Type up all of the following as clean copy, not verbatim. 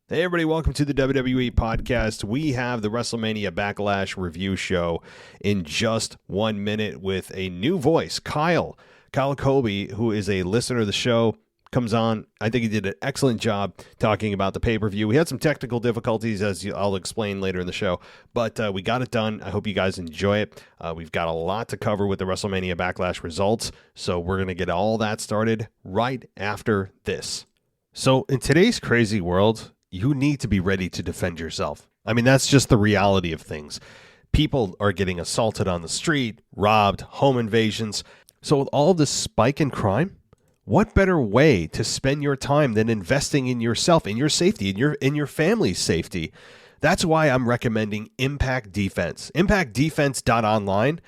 Hey everybody, welcome to the WWE podcast. We have the WrestleMania Backlash review show in just 1 minute with a new voice, Kyle. Kyle Cody, who is a listener of the show, comes on. I think he did an excellent job talking about the pay-per-view. We had some technical difficulties, as I'll explain later in the show, but we got it done. I hope you guys enjoy it. We've got a lot to cover with the WrestleMania Backlash results, so we're going to get all that started right after this. So in today's crazy world, you need to be ready to defend yourself. I mean, that's just the reality of things. People are getting assaulted on the street, robbed, home invasions. So with all this spike in crime, what better way to spend your time than investing in yourself, in your safety, in your family's safety? That's why I'm recommending Impact Defense. ImpactDefense.online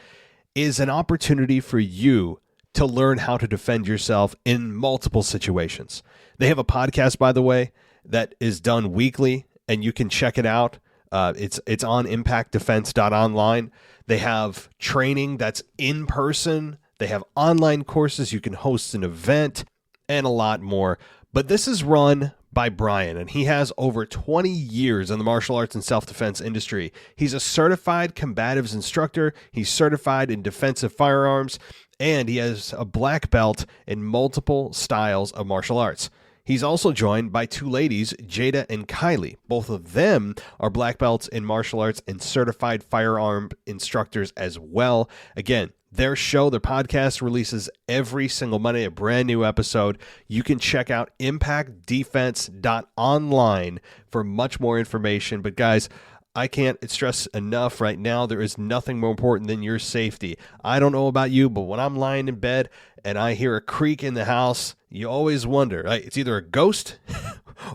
is an opportunity for you to learn how to defend yourself in multiple situations. They have a podcast, by the way, that is done weekly, and you can check it out. It's on ImpactDefense.online. They have training that's in person. They have online courses. You can host an event and a lot more. But this is run by Brian, and he has over 20 years in the martial arts and self-defense industry. He's a certified combatives instructor. He's certified in defensive firearms, and he has a black belt in multiple styles of martial arts. He's also joined by two ladies, Jada and Kylie. Both of them are black belts in martial arts and certified firearm instructors as well. Again, their podcast releases every single Monday, a brand new episode. You can check out impactdefense.online for much more information. But guys, I can't stress enough right now, there is nothing more important than your safety. I don't know about you, but when I'm lying in bed and I hear a creak in the house, you always wonder, right? It's either a ghost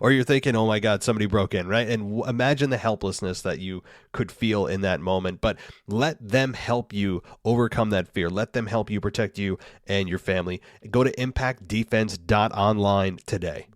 or you're thinking, oh my God, somebody broke in, right? And imagine the helplessness that you could feel in that moment. But let them help you overcome that fear. Let them help you protect you and your family. Go to impactdefense.online today.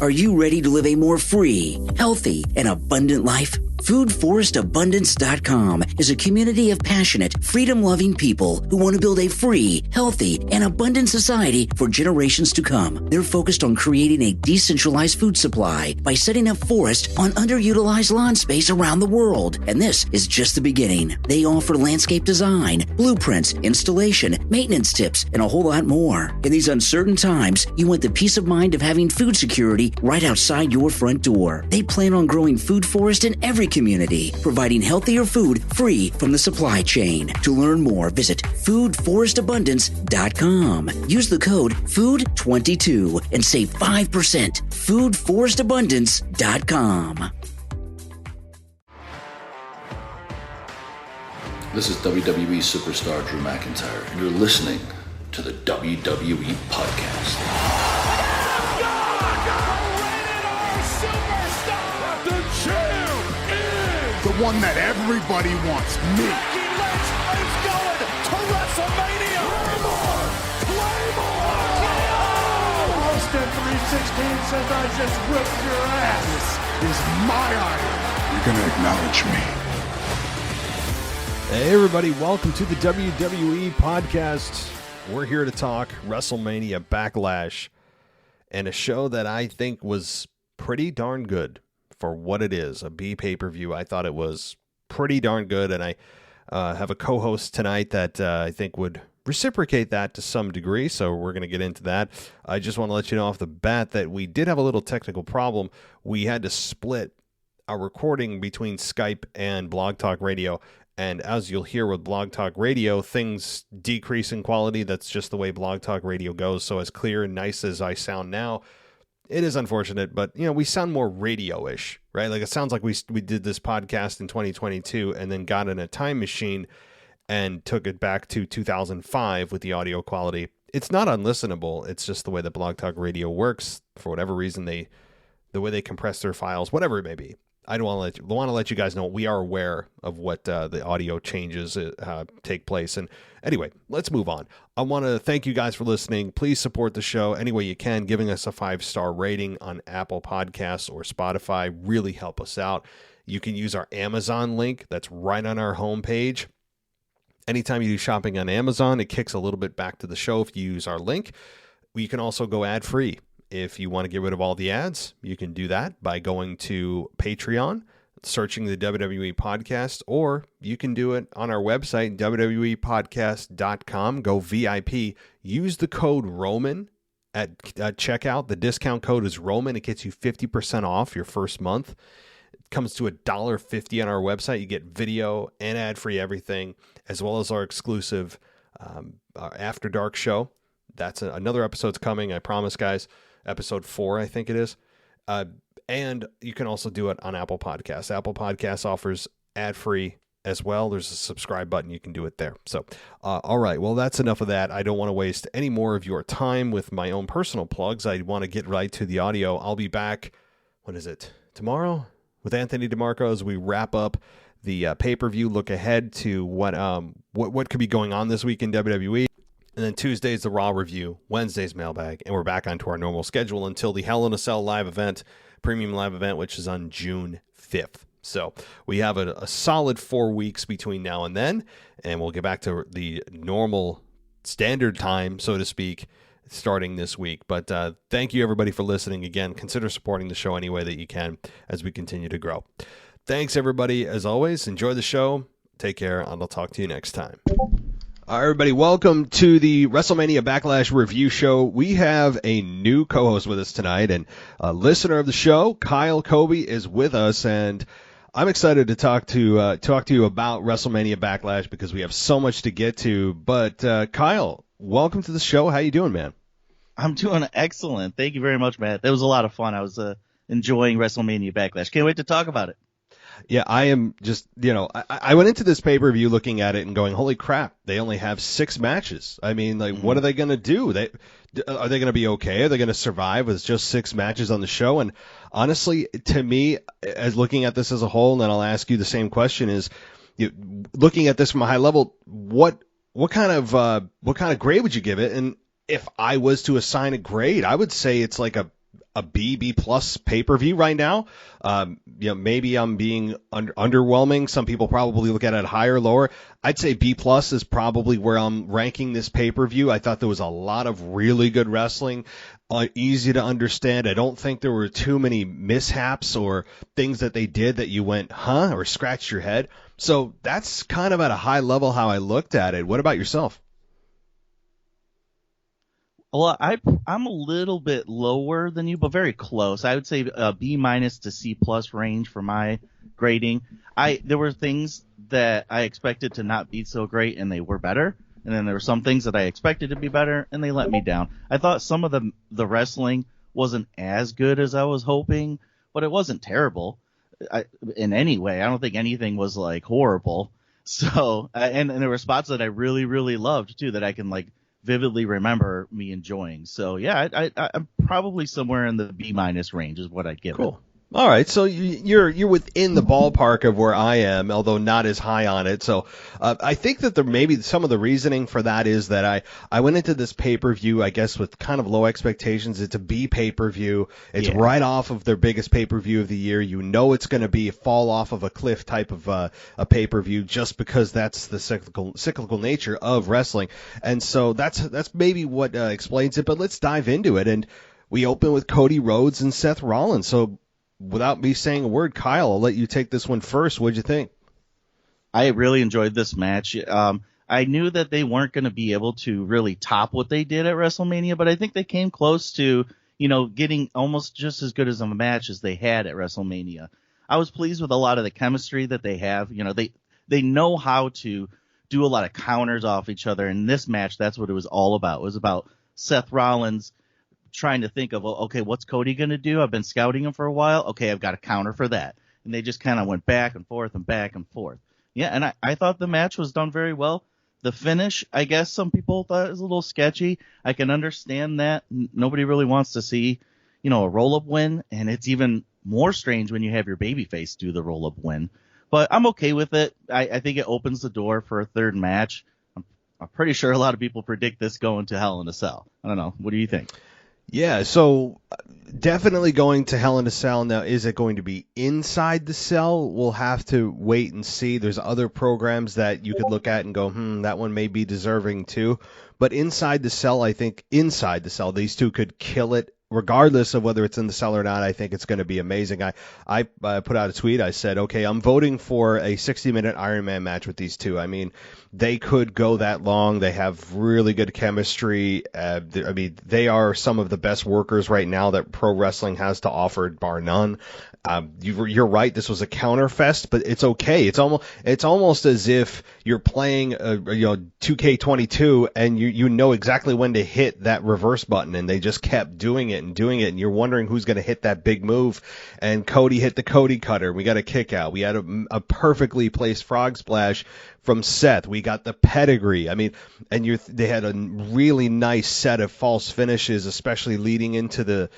Are you ready to live a more free, healthy, and abundant life? FoodForestAbundance.com is a community of passionate, freedom-loving people who want to build a free, healthy, and abundant society for generations to come. They're focused on creating a decentralized food supply by setting up forests on underutilized lawn space around the world. And this is just the beginning. They offer landscape design, blueprints, installation, maintenance tips, and a whole lot more. In these uncertain times, you want the peace of mind of having food security right outside your front door. They plan on growing food forest in every community, providing healthier food free from the supply chain. To learn more, visit foodforestabundance.com. Use the code FOOD22 and save 5%. foodforestabundance.com. This is WWE superstar Drew McIntyre, and you're listening to the WWE podcast. The one that everybody wants, me. Becky Lynch is going to WrestleMania. Claymore! Austin 316 says I just whipped your ass. This is my idol. You're going to acknowledge me. Hey everybody, welcome to the WWE podcast. We're here to talk WrestleMania Backlash, and a show that I think was pretty darn good. For what it is, a B pay-per-view. I thought it was pretty darn good, and I have a co-host tonight that I think would reciprocate that to some degree, so we're going to get into that. I just want to let you know off the bat that we did have a little technical problem. We had to split our recording between Skype and Blog Talk Radio, and as you'll hear with Blog Talk Radio, things decrease in quality. That's just the way Blog Talk Radio goes, so as clear and nice as I sound now, it is unfortunate, but, you know, we sound more radio-ish, right? Like, it sounds like we did this podcast in 2022 and then got in a time machine and took it back to 2005 with the audio quality. It's not unlistenable. It's just the way that Blog Talk Radio works. For whatever reason, the way they compress their files, whatever it may be. I don't want to let you guys know we are aware of what the audio changes take place. And anyway, let's move on. I want to thank you guys for listening. Please support the show any way you can. Giving us a 5-star rating on Apple Podcasts or Spotify really help us out. You can use our Amazon link that's right on our homepage. Anytime you do shopping on Amazon, it kicks a little bit back to the show if you use our link. You can also go ad-free If you want to get rid of all the ads, you can do that by going to Patreon, searching the WWE podcast, or you can do it on our website, WWEpodcast.com. Go VIP. Use the code Roman at checkout. The discount code is Roman. It gets you 50% off your first month. It comes to $1.50 on our website. You get video and ad-free everything, as well as our exclusive our After Dark show. That's another episode's coming, I promise, guys. Episode 4, I think it is. And you can also do it on Apple Podcasts. Apple Podcasts offers ad-free as well. There's a subscribe button. You can do it there. So, all right. Well, that's enough of that. I don't want to waste any more of your time with my own personal plugs. I want to get right to the audio. I'll be back, what is it, tomorrow? With Anthony DeMarco as we wrap up the pay-per-view, look ahead to what could be going on this week in WWE. And then Tuesday's the Raw review, Wednesday's mailbag, and we're back onto our normal schedule until the Hell in a Cell live event, premium live event, which is on June 5th. So we have a solid 4 weeks between now and then, and we'll get back to the normal standard time, so to speak, starting this week. But thank you, everybody, for listening. Again, consider supporting the show any way that you can as we continue to grow. Thanks, everybody. As always, enjoy the show. Take care, and I'll talk to you next time. All right, everybody, welcome to the WrestleMania Backlash review show. We have a new co-host with us tonight, and a listener of the show, Kyle Cody, is with us, and I'm excited to talk to you about WrestleMania Backlash because we have so much to get to. But Kyle, welcome to the show. How you doing, man? I'm doing excellent. Thank you very much, Matt. That was a lot of fun. I was enjoying WrestleMania Backlash. Can't wait to talk about it. Yeah, I am just, I went into this pay-per-view looking at it and going, holy crap, they only have 6 matches. I mean, what are they going to do? Are they going to be okay? Are they going to survive with just 6 matches on the show? And honestly, to me, as looking at this as a whole, and then I'll ask you the same question, is looking at this from a high level, what kind of grade would you give it? And if I was to assign a grade, I would say it's like a B plus pay-per-view right now. Maybe I'm being underwhelming. Some people probably look at it higher, lower. I'd say B plus is probably where I'm ranking this pay-per-view. I thought there was a lot of really good wrestling, easy to understand. I don't think there were too many mishaps or things that they did that you went, huh, or scratched your head. So that's kind of at a high level how I looked at it. What about yourself? Well, I'm a little bit lower than you, but very close. I would say a B minus to C plus range for my grading. There were things that I expected to not be so great, and they were better. And then there were some things that I expected to be better, and they let me down. I thought some of the wrestling wasn't as good as I was hoping, but it wasn't terrible in any way. I don't think anything was like horrible. So, and there were spots that I really, really loved too that I can vividly remember me enjoying. So yeah, I'm probably somewhere in the B minus range is what I'd give it. All right, so you're within the ballpark of where I am, although not as high on it. So I think that there maybe some of the reasoning for that is that I went into this pay-per-view, I guess, with kind of low expectations. It's a B pay-per-view. It's right off of their biggest pay-per-view of the year. You know it's going to be a fall off of a cliff type of a pay-per-view just because that's the cyclical nature of wrestling. And so that's maybe what explains it. But let's dive into it. And we open with Cody Rhodes and Seth Rollins. So without me saying a word, Kyle, I'll let you take this one first. What'd you think? I really enjoyed this match. I knew that they weren't going to be able to really top what they did at WrestleMania, but I think they came close to, getting almost just as good as a match as they had at WrestleMania. I was pleased with a lot of the chemistry that they have. They know how to do a lot of counters off each other. In this match, that's what it was all about. It was about Seth Rollins trying to think of, okay, what's Cody going to do? I've been scouting him for a while. Okay, I've got a counter for that. And they just kind of went back and forth and back and forth. Yeah, and I thought the match was done very well. The finish, I guess some people thought it was a little sketchy. I can understand that. Nobody really wants to see, a roll-up win, and it's even more strange when you have your babyface do the roll-up win. But I'm okay with it. I think it opens the door for a third match. I'm pretty sure a lot of people predict this going to Hell in a Cell. I don't know. What do you think? Yeah, so definitely going to Hell in a Cell. Now, is it going to be inside the cell? We'll have to wait and see. There's other programs that you could look at and go, that one may be deserving too. But inside the cell, I think inside the cell, these two could kill it regardless of whether it's in the cell or not, I think it's going to be amazing. I put out a tweet. I said, okay, I'm voting for a 60-minute Iron Man match with these two. I mean, they could go that long. They have really good chemistry. I mean, they are some of the best workers right now that pro wrestling has to offer, bar none. You're right. This was a counterfest, but it's okay. It's almost as if you're playing 2K22 and you know exactly when to hit that reverse button, and they just kept doing it, and you're wondering who's going to hit that big move. And Cody hit the Cody cutter. We got a kick out. We had a perfectly placed frog splash from Seth. We got the pedigree. I mean, and they had a really nice set of false finishes, especially leading into the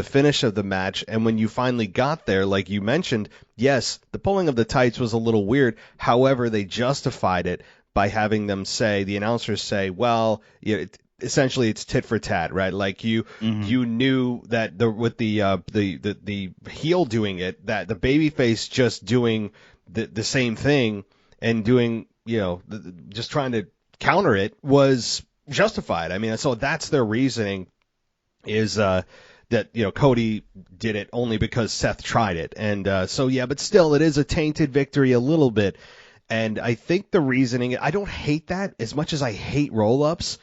finish of the match. And when you finally got there, like you mentioned, yes, the pulling of the tights was a little weird. However, they justified it by having them say, the announcers say, well, essentially it's tit for tat, right? Like you knew that with the heel doing it, that the babyface just doing the same thing and doing, just trying to counter it was justified. I mean, so that's their reasoning, is that Cody did it only because Seth tried it. And but still, it is a tainted victory a little bit. And I think the reasoning, I don't hate that as much as I hate roll-ups,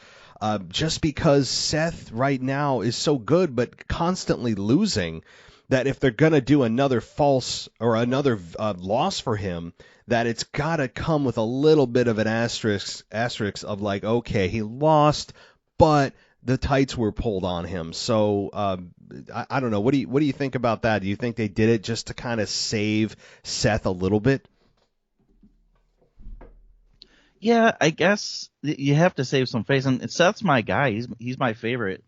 just because Seth right now is so good but constantly losing, that if they're going to do another false or another loss for him, that it's got to come with a little bit of an asterisk of like, okay, he lost, but the tights were pulled on him. So I don't know. What do you think about that? Do you think they did it just to kind of save Seth a little bit? Yeah, I guess you have to save some face. And Seth's my guy. He's my favorite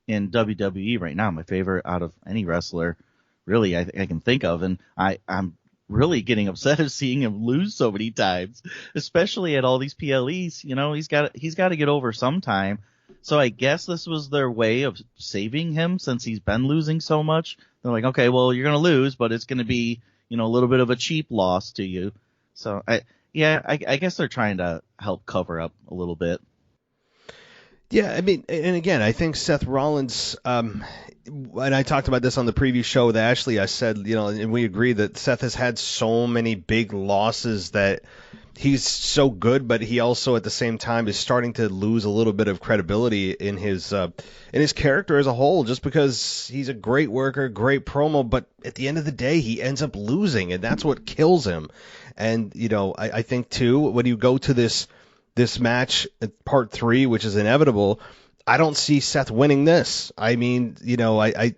in WWE right now. My favorite out of any wrestler, really, I can think of. And I'm really getting upset of seeing him lose so many times, especially at all these PLEs. He's got to get over sometime. So I guess this was their way of saving him, since he's been losing so much. They're like, okay, well, you're going to lose, but it's going to be, a little bit of a cheap loss to you. So I guess they're trying to help cover up a little bit. Yeah, I mean, and again, I think Seth Rollins, and I talked about this on the previous show with Ashley, I said, and we agree that Seth has had so many big losses that he's so good, but he also at the same time is starting to lose a little bit of credibility in his character as a whole, just because he's a great worker, great promo, but at the end of the day, he ends up losing, and that's what kills him. And, I think, too, when you go to this match, part 3, which is inevitable, I don't see Seth winning this. I mean, I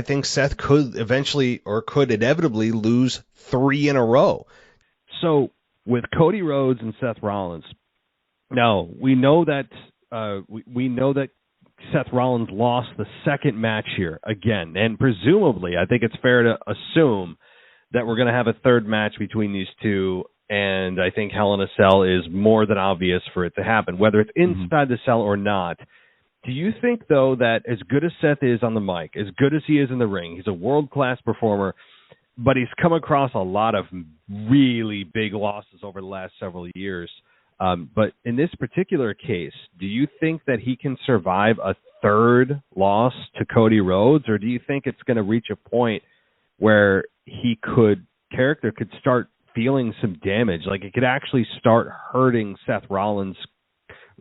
think Seth could eventually or could inevitably lose 3 in a row. So with Cody Rhodes and Seth Rollins, now we know that Seth Rollins lost the second match here again, and presumably, I think it's fair to assume that we're going to have a third match between these two, and I think Hell in a Cell is more than obvious for it to happen, whether it's inside the cell or not. Do you think, though, that as good as Seth is on the mic, as good as he is in the ring, he's a world-class performer, but he's come across a lot of really big losses over the last several years. But in this particular case, do you think that he can survive a third loss to Cody Rhodes, or do you think it's going to reach a point where character could start feeling some damage? Like, it could actually start hurting Seth Rollins'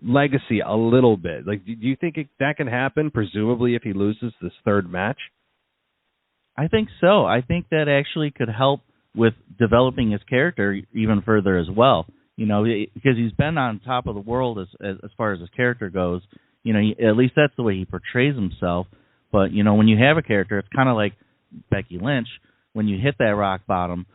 legacy a little bit. Like, do you think that can happen, presumably, if he loses this third match? I think so. I think that actually could help with developing his character even further as well. Because he's been on top of the world as far as his character goes. At least that's the way he portrays himself. But, when you have a character, it's kind of like Becky Lynch. When you hit that rock bottom,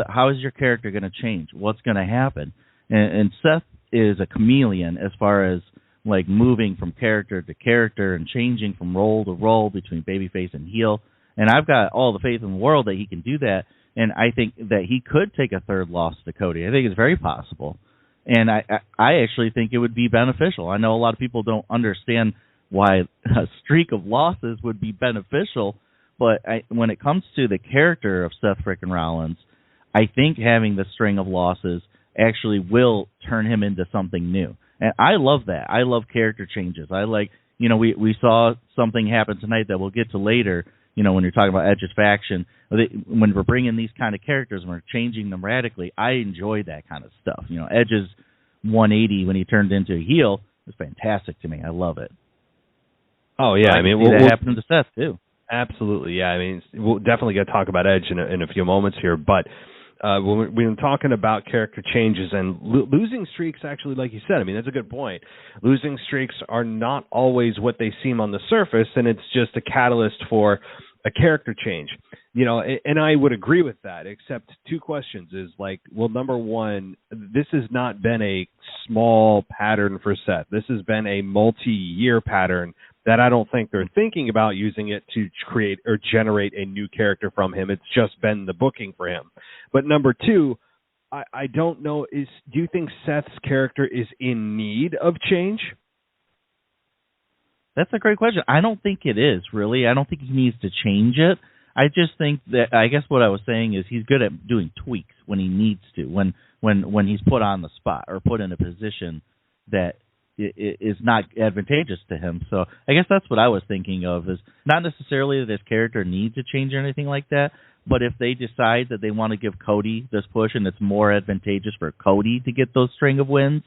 how is your character going to change? What's going to happen? And Seth is a chameleon as far as like moving from character to character and changing from role to role between babyface and heel. And I've got all the faith in the world that he can do that. And I think that he could take a third loss to Cody. I think it's very possible. And I actually think it would be beneficial. I know a lot of people don't understand why a streak of losses would be beneficial. But when it comes to the character of Seth frickin' Rollins, I think having the string of losses actually will turn him into something new. And I love that. I love character changes. I like, we saw something happen tonight that we'll get to later, when you're talking about Edge's faction. When we're bringing these kind of characters and we're changing them radically, I enjoy that kind of stuff. Edge's 180 when he turned into a heel was fantastic to me. I love it. Oh, yeah. I mean, that happened to Seth, too. Absolutely, yeah. I mean, we'll definitely get to talk about Edge in a few moments here, but when we're talking about character changes and losing streaks, actually, like you said, I mean, that's a good point. Losing streaks are not always what they seem on the surface, and it's just a catalyst for a character change. And I would agree with that, except two questions is like, well, number one, this has not been a small pattern for Seth. This has been a multi-year pattern that I don't think they're thinking about using it to create or generate a new character from him. It's just been the booking for him. But number two, I don't know, do you think Seth's character is in need of change? That's a great question. I don't think it is, really. I don't think he needs to change it. I just think that, I guess what I was saying is he's good at doing tweaks when he needs to, when he's put on the spot or put in a position that is not advantageous to him. So I guess that's what I was thinking of, is not necessarily that his character needs to change or anything like that, but if they decide that they want to give Cody this push and it's more advantageous for Cody to get those string of wins,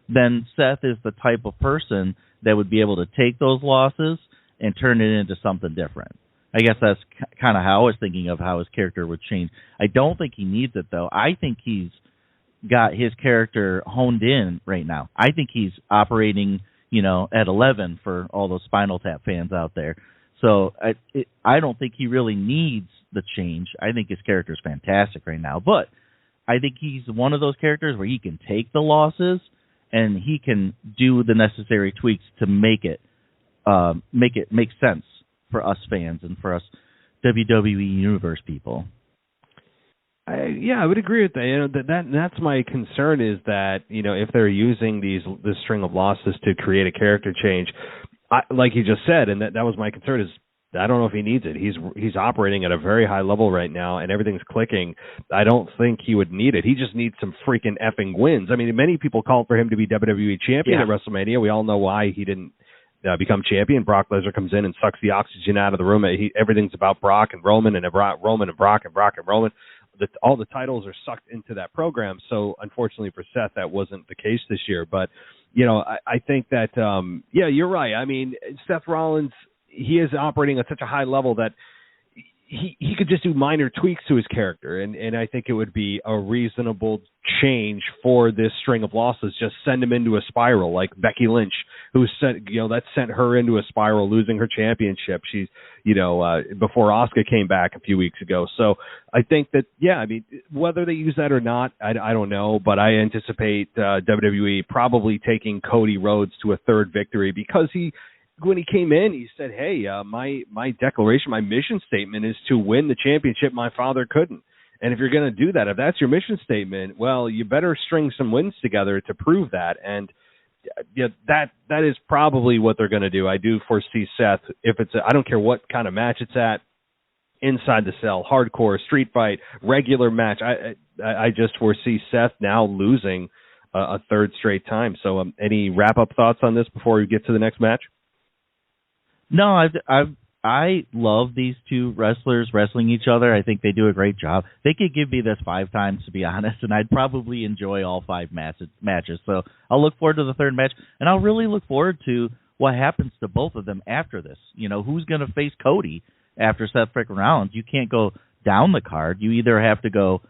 then Seth is the type of person that would be able to take those losses and turn it into something different. I guess that's kind of how I was thinking of how his character would change. I don't think he needs it, though. I think he's got his character honed in right now. I think he's operating, at 11 for all those Spinal Tap fans out there. So I don't think he really needs the change. I think his character is fantastic right now. But I think he's one of those characters where he can take the losses and he can do the necessary tweaks to make it make sense for us fans and for us WWE Universe people. I would agree with that. That's my concern, is that if they're using this string of losses to create a character change, like you just said, and that was my concern, is I don't know if he needs it. He's operating at a very high level right now, and everything's clicking. I don't think he would need it. He just needs some freaking effing wins. I mean, many people called for him to be WWE champion at WrestleMania. We all know why he didn't become champion. Brock Lesnar comes in and sucks the oxygen out of the room. Everything's about Brock and Roman, and Roman and Brock and Brock and Roman. All the titles are sucked into that program. So unfortunately for Seth, that wasn't the case this year. But I think that you're right. I mean, Seth Rollins, he is operating at such a high level that he could just do minor tweaks to his character, and I think it would be a reasonable change for this string of losses. Just send him into a spiral, like Becky Lynch, who that sent her into a spiral, losing her championship. She's before Asuka came back a few weeks ago. So I think that whether they use that or not, I don't know, but I anticipate WWE probably taking Cody Rhodes to a third victory, because when he came in, he said, hey, my declaration, my mission statement is to win the championship my father couldn't. And if you're going to do that, if that's your mission statement, well, you better string some wins together to prove that. And that is probably what they're going to do. I do foresee Seth, I don't care what kind of match it's at, inside the cell, hardcore, street fight, regular match, I just foresee Seth now losing a third straight time. So any wrap-up thoughts on this before we get to the next match? No, I love these two wrestlers wrestling each other. I think they do a great job. They could give me this 5 times, to be honest, and I'd probably enjoy all 5 matches. So I'll look forward to the third match, and I'll really look forward to what happens to both of them after this. Who's going to face Cody after Seth freaking Rollins? You can't go down the card. You either have to go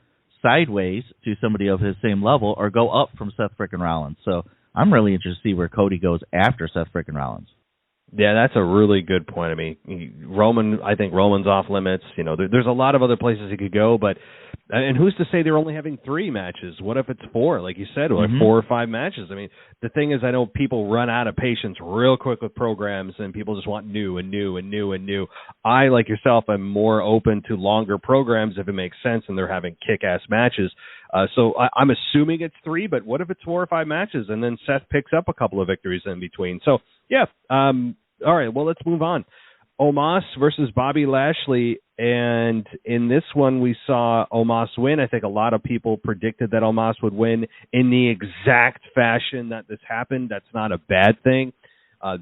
sideways to somebody of his same level or go up from Seth freaking Rollins. So I'm really interested to see where Cody goes after Seth freaking Rollins. Yeah, that's a really good point. I mean, I think Roman's off limits. There's a lot of other places he could go, and who's to say they're only having 3 matches? What if it's 4? Like you said, like 4 or 5 matches. I mean, the thing is, I know people run out of patience real quick with programs, and people just want new and new and new and new. I, like yourself, am more open to longer programs if it makes sense and they're having kick-ass matches. So I'm assuming it's 3, but what if it's 4 or 5 matches and then Seth picks up a couple of victories in between? So, yeah. All right, well, let's move on. Omas versus Bobby Lashley, and in this one we saw Omas win. I think a lot of people predicted that Omas would win in the exact fashion that this happened. That's not a bad thing.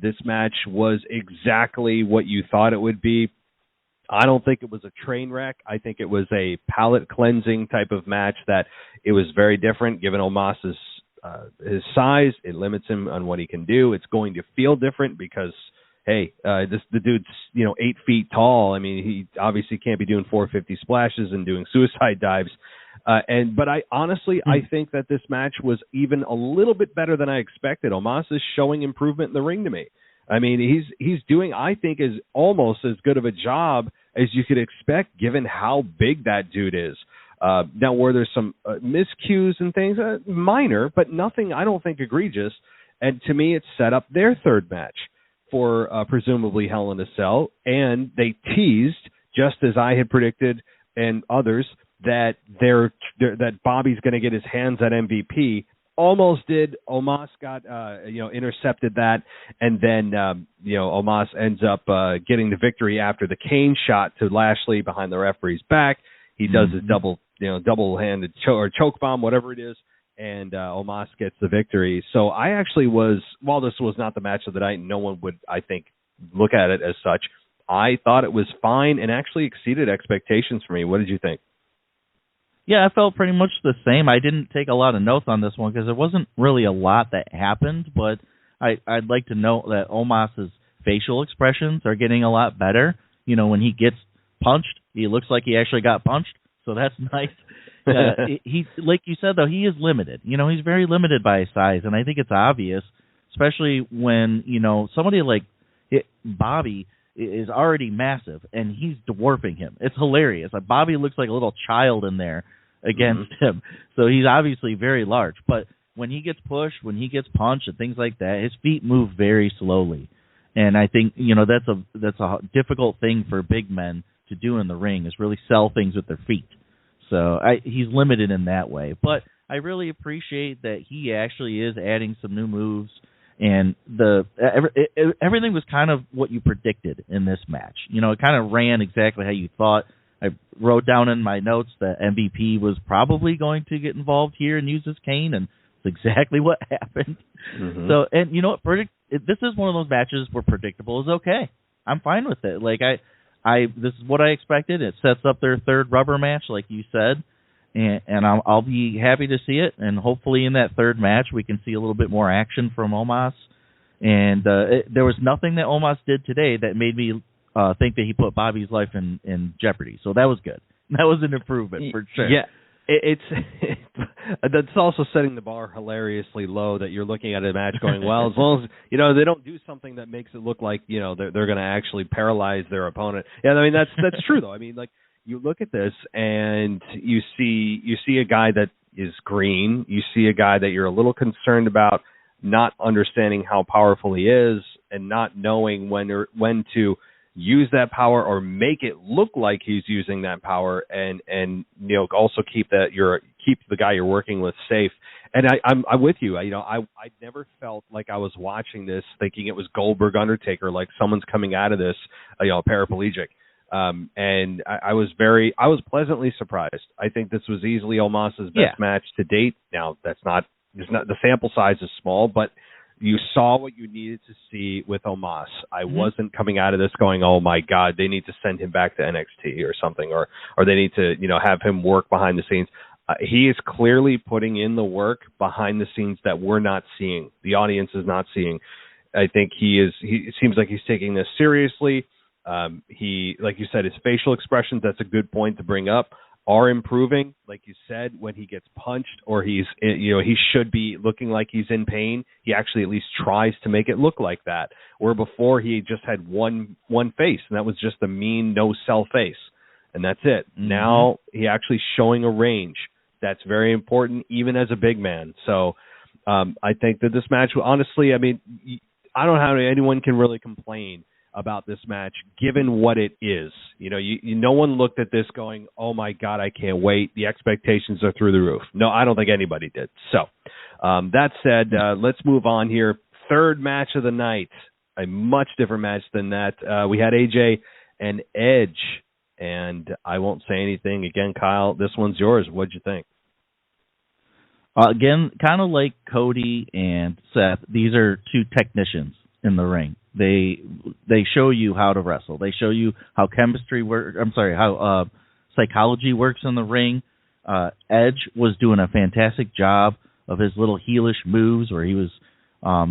This match was exactly what you thought it would be. I don't think it was a train wreck. I think it was a palate cleansing type of match that it was very different given Omas's his size. It limits him on what he can do. It's going to feel different because, hey, the dude's 8 feet tall. I mean, he obviously can't be doing 450 splashes and doing suicide dives. But I honestly, I think that this match was even a little bit better than I expected. Omas is showing improvement in the ring to me. I mean, he's doing, I think, is almost as good of a job as you could expect given how big that dude is. Now, where there's some miscues and things, minor, but nothing I don't think egregious. And to me, it set up their third match for presumably Hell in a Cell. And they teased, just as I had predicted and others, that that Bobby's going to get his hands at MVP. Almost did. Omas got intercepted that, and then Omas ends up getting the victory after the cane shot to Lashley behind the referee's back. He does his double-handed choke bomb, whatever it is, and Omas gets the victory. So I actually was, while this was not the match of the night, and no one would, I think, look at it as such, I thought it was fine and actually exceeded expectations for me. What did you think? Yeah, I felt pretty much the same. I didn't take a lot of notes on this one because there wasn't really a lot that happened, but I'd like to note that Omas's facial expressions are getting a lot better. When he gets punched, he looks like he actually got punched, so that's nice. He, like you said, though, he is limited. He's very limited by his size, and I think it's obvious, especially when, somebody like Bobby is already massive, and he's dwarfing him. It's hilarious. Bobby looks like a little child in there against him, so he's obviously very large. But when he gets pushed, when he gets punched and things like that, his feet move very slowly. And I think, that's a difficult thing for big men to do in the ring, is really sell things with their feet. So he's limited in that way. But I really appreciate that he actually is adding some new moves. And everything was kind of what you predicted in this match. It kind of ran exactly how you thought. I wrote down in my notes that MVP was probably going to get involved here and use his cane, and it's exactly what happened. Mm-hmm. So, and you know what? This is one of those matches where predictable is okay. I'm fine with it. Like this is what I expected. It sets up their third rubber match, like you said. And I'll be happy to see it, and hopefully in that third match we can see a little bit more action from Omas. And there was nothing that Omas did today that made me think that he put Bobby's life in jeopardy. So that was good. That was an improvement for sure. Yeah, that's also setting the bar hilariously low, that you're looking at a match going, well, as long as they don't do something that makes it look like they're going to actually paralyze their opponent. Yeah, I mean that's true though. I mean, like, you look at this and you see a guy that is green. You see a guy that you're a little concerned about not understanding how powerful he is and not knowing when to use that power or make it look like he's using that power, and also keep the guy you're working with safe. And I'm with you. I never felt like I was watching this thinking it was Goldberg Undertaker, like someone's coming out of this paraplegic. And I was pleasantly surprised. I think this was easily Omas's best match to date. Now, the sample size is small, but you saw what you needed to see with Omas. I wasn't coming out of this going, oh my God, they need to send him back to NXT or something, or they need to, have him work behind the scenes. He is clearly putting in the work behind the scenes that we're not seeing. The audience is not seeing. I think it seems like he's taking this seriously. He, like you said, his facial expressions, that's a good point to bring up, are improving. Like you said, when he gets punched or he should be looking like he's in pain, he actually at least tries to make it look like that. Where before he just had one face, and that was just a mean no-sell face, and that's it. Mm-hmm. Now he actually showing a range. That's very important, even as a big man. So I think that this match, honestly, I mean, I don't know how anyone can really complain about this match, given what it is. No one looked at this going, oh my God, I can't wait. The expectations are through the roof. No, I don't think anybody did. So that said, let's move on here. Third match of the night, a much different match than that. We had AJ and Edge, and I won't say anything. Again, Kyle, this one's yours. What'd you think? Again, kind of like Cody and Seth, these are two technicians in the ring. They show you how to wrestle. They show you how how psychology works in the ring. Edge was doing a fantastic job of his little heelish moves where he was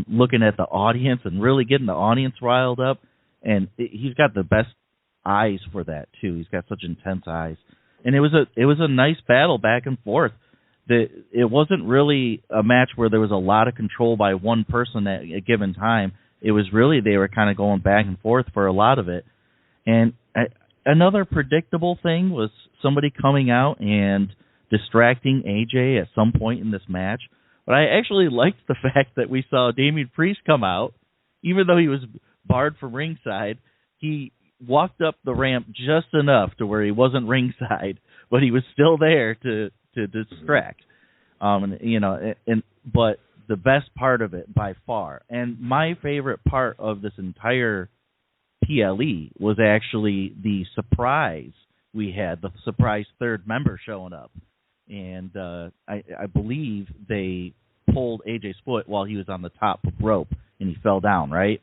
looking at the audience and really getting the audience riled up. And he's got the best eyes for that too. He's got such intense eyes. And it was a nice battle back and forth. It wasn't really a match where there was a lot of control by one person at a given time. It was really they were kind of going back and forth for a lot of it. And another predictable thing was somebody coming out and distracting AJ at some point in this match. But I actually liked the fact that we saw Damian Priest come out, even though he was barred from ringside. He walked up the ramp just enough to where he wasn't ringside, but he was still there to distract. But the best part of it by far, and my favorite part of this entire PLE was actually the surprise we had, the surprise third member showing up. And I believe they pulled AJ's foot while he was on the top of rope and he fell down, right?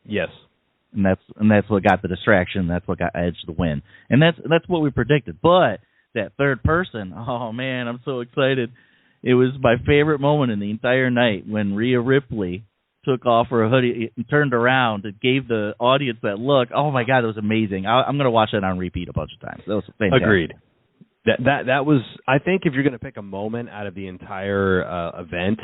Yes. And that's what got the distraction. That's what got Edge the win. And that's what we predicted. But that third person, oh man, I'm so excited. It was my favorite moment in the entire night when Rhea Ripley took off her hoodie and turned around and gave the audience that look. Oh my God, that was amazing. I'm going to watch that on repeat a bunch of times. That was fantastic. Agreed. That was, I think if you're going to pick a moment out of the entire event,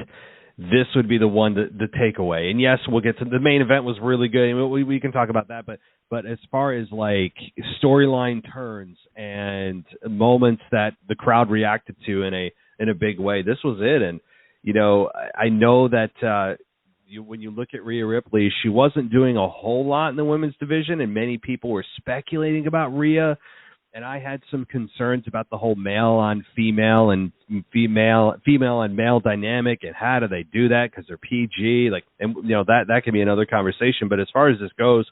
this would be the one the takeaway. And yes, we'll get to the main event was really good. And we can talk about that, but as far as like storyline turns and moments that the crowd reacted to in a big way, this was it. And I know that when you look at Rhea Ripley, she wasn't doing a whole lot in the women's division, and many people were speculating about Rhea. And I had some concerns about the whole male on female and female on male dynamic, and how do they do that because they're PG? That can be another conversation. But as far as this goes,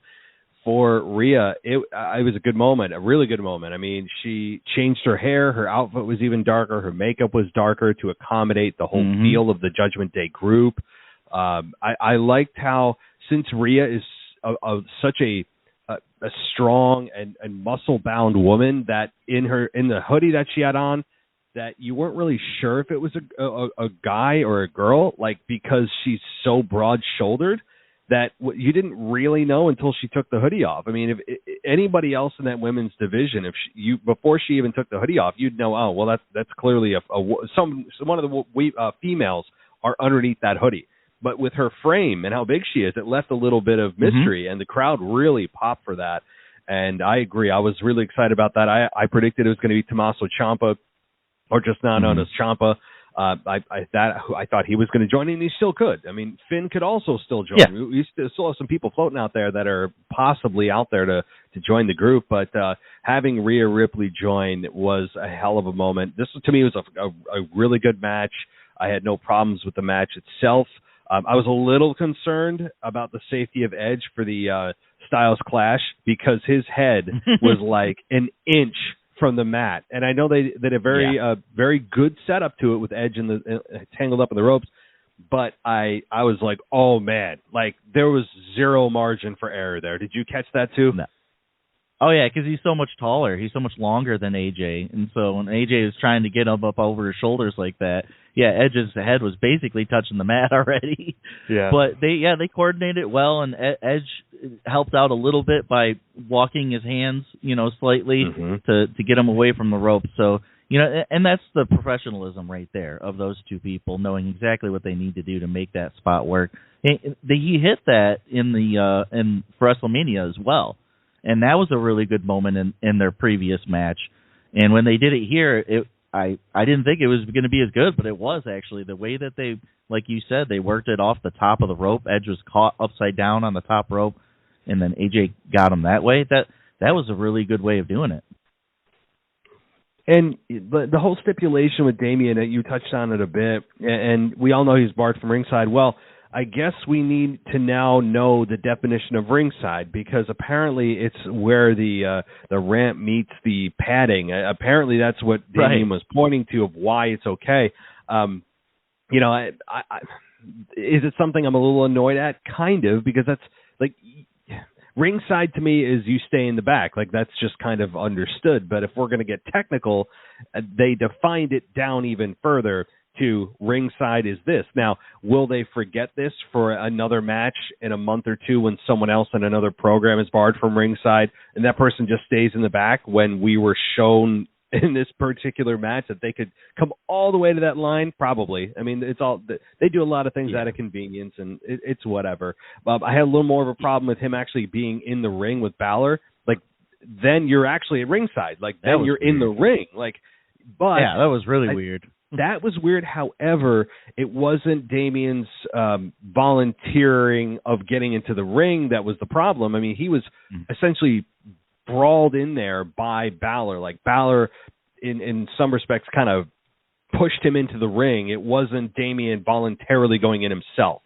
for Rhea, it was a good moment, a really good moment. I mean, she changed her hair, her outfit was even darker, her makeup was darker to accommodate the whole feel of the Judgment Day group. I liked how, since Rhea is such a strong and muscle-bound woman, that in the hoodie that she had on, that you weren't really sure if it was a guy or a girl, because she's so broad-shouldered that you didn't really know until she took the hoodie off. I mean, if anybody else in that women's division, before she even took the hoodie off, you'd know, oh, well, that's clearly one of the females are underneath that hoodie. But with her frame and how big she is, it left a little bit of mystery, and the crowd really popped for that. And I agree. I was really excited about that. I predicted it was going to be Tommaso Ciampa, or just now known as Ciampa. I thought he was going to join, and he still could. I mean, Finn could also still join. Yeah. We still have some people floating out there that are possibly out there to join the group. But having Rhea Ripley join was a hell of a moment. This, to me, was a really good match. I had no problems with the match itself. I was a little concerned about the safety of Edge for the Styles Clash, because his head was like an inch from the mat. And I know they did a very good setup to it with Edge tangled up in the ropes. But I was like, oh, man, there was zero margin for error there. Did you catch that too? No. Oh, yeah, because he's so much taller. He's so much longer than AJ. And so when AJ was trying to get him up over his shoulders like that, Edge's head was basically touching the mat already. Yeah. But they coordinated well, and Edge helped out a little bit by walking his hands, slightly to get him away from the rope. So, and that's the professionalism right there of those two people, knowing exactly what they need to do to make that spot work. He hit that in WrestleMania as well. And that was a really good moment in their previous match. And when they did it here, I didn't think it was going to be as good, but it was actually. The way that they, like you said, they worked it off the top of the rope. Edge was caught upside down on the top rope, and then AJ got him that way. That was a really good way of doing it. And the whole stipulation with Damian, you touched on it a bit, and we all know he's barred from ringside. Well, I guess we need to now know the definition of ringside, because apparently it's where the ramp meets the padding. Apparently that's what Damian was pointing to of why it's okay. Is it something I'm a little annoyed at? Kind of, because that's like ringside to me is you stay in the back. Like that's just kind of understood. But if we're going to get technical, they defined it down even further to ringside is this. Now, will they forget this for another match in a month or two when someone else in another program is barred from ringside and that person just stays in the back when we were shown in this particular match that they could come all the way to that line? Probably. I mean, it's all they do a lot of things out of convenience, and it's whatever. I had a little more of a problem with him actually being in the ring with Balor. Like, then you're actually at ringside. Like, then you're in the ring. Like, but yeah, that was really weird. That was weird. However, it wasn't Damien's volunteering of getting into the ring that was the problem. I mean, he was essentially brawled in there by Balor. Like Balor, in some respects, kind of pushed him into the ring. It wasn't Damien voluntarily going in himself.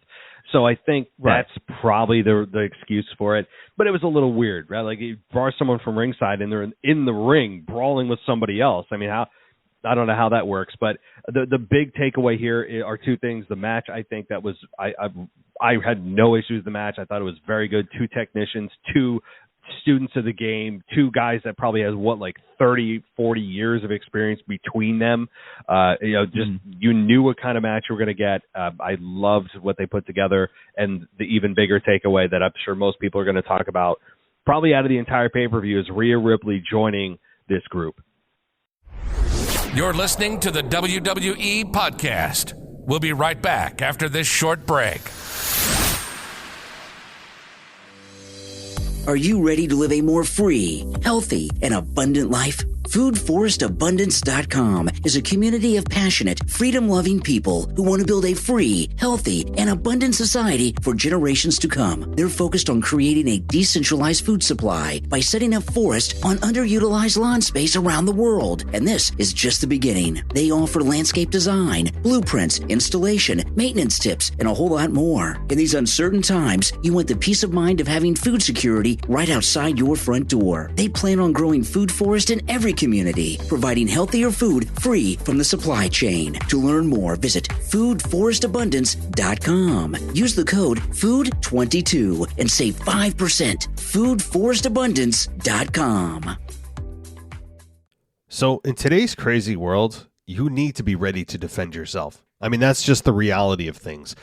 So I think that's probably the excuse for it. But it was a little weird, right? Like you brought someone from ringside and they're in the ring brawling with somebody else. I mean, I don't know how that works, but the big takeaway here are two things. The match, I think that was I had no issues with the match. I thought it was very good. Two technicians, two students of the game, two guys that probably has 30, 40 years of experience between them. You knew what kind of match you were going to get. I loved what they put together, and the even bigger takeaway that I'm sure most people are going to talk about probably out of the entire pay-per-view is Rhea Ripley joining this group. You're listening to the WWE Podcast. We'll be right back after this short break. Are you ready to live a more free, healthy, and abundant life? FoodForestAbundance.com is a community of passionate, freedom-loving people who want to build a free, healthy, and abundant society for generations to come. They're focused on creating a decentralized food supply by setting up forests on underutilized lawn space around the world. And this is just the beginning. They offer landscape design, blueprints, installation, maintenance tips, and a whole lot more. In these uncertain times, you want the peace of mind of having food security right outside your front door. They plan on growing food forest in every community, providing healthier food free from the supply chain. To learn more, visit foodforestabundance.com. Use the code FOOD22 and save 5%. foodforestabundance.com. So in today's crazy world, you need to be ready to defend yourself. I mean, that's just the reality of things.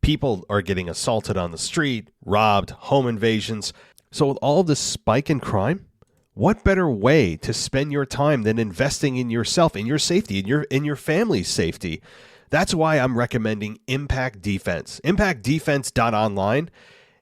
People are getting assaulted on the street, robbed, home invasions. So with all of this spike in crime, what better way to spend your time than investing in yourself, in your safety, in your family's safety? That's why I'm recommending Impact Defense. ImpactDefense.online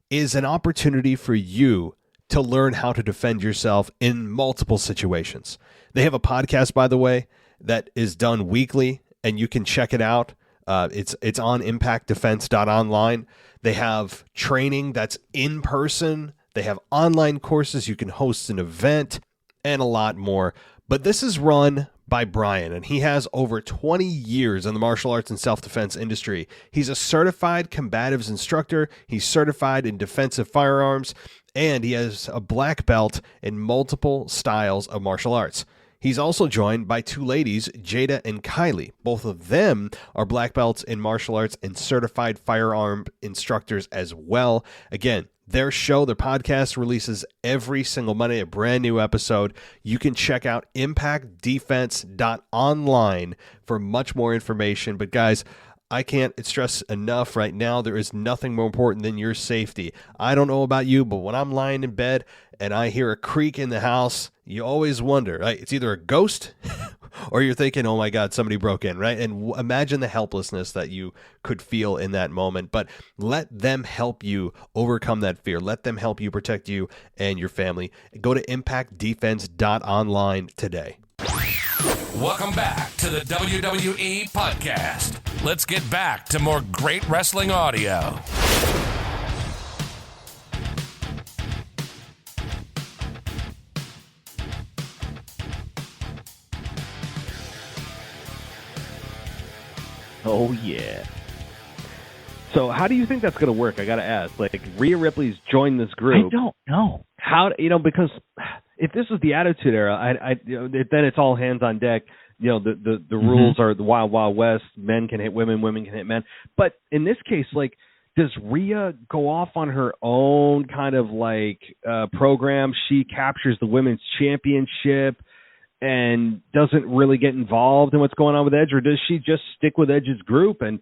is an opportunity for you to learn how to defend yourself in multiple situations. They have a podcast, by the way, that is done weekly, and you can check it out. It's on ImpactDefense.online. They have training that's in person. They have online courses. You can host an event and a lot more. But this is run by Brian, and he has over 20 years in the martial arts and self-defense industry. He's a certified combatives instructor. He's certified in defensive firearms, and he has a black belt in multiple styles of martial arts. He's also joined by two ladies, Jada and Kylie. Both of them are black belts in martial arts and certified firearm instructors as well. Again, their podcast releases every single Monday, a brand new episode. You can check out impactdefense.online for much more information. But guys, I can't stress enough right now, there is nothing more important than your safety. I don't know about you, but when I'm lying in bed and I hear a creak in the house, you always wonder, right? It's either a ghost or you're thinking, oh my God, somebody broke in, right? And imagine the helplessness that you could feel in that moment. But let them help you overcome that fear. Let them help you protect you and your family. Go to impactdefense.online today. Welcome back to the WWE Podcast. Let's get back to more great wrestling audio. Oh, yeah. So how do you think that's going to work? I got to ask. Like, Rhea Ripley's joined this group. I don't know. How, because if this was the Attitude Era, then it's all hands on deck. The rules are the Wild Wild West. Men can hit women, women can hit men. But in this case, like, does Rhea go off on her own kind of like program? She captures the women's championship and doesn't really get involved in what's going on with Edge, or does she just stick with Edge's group? And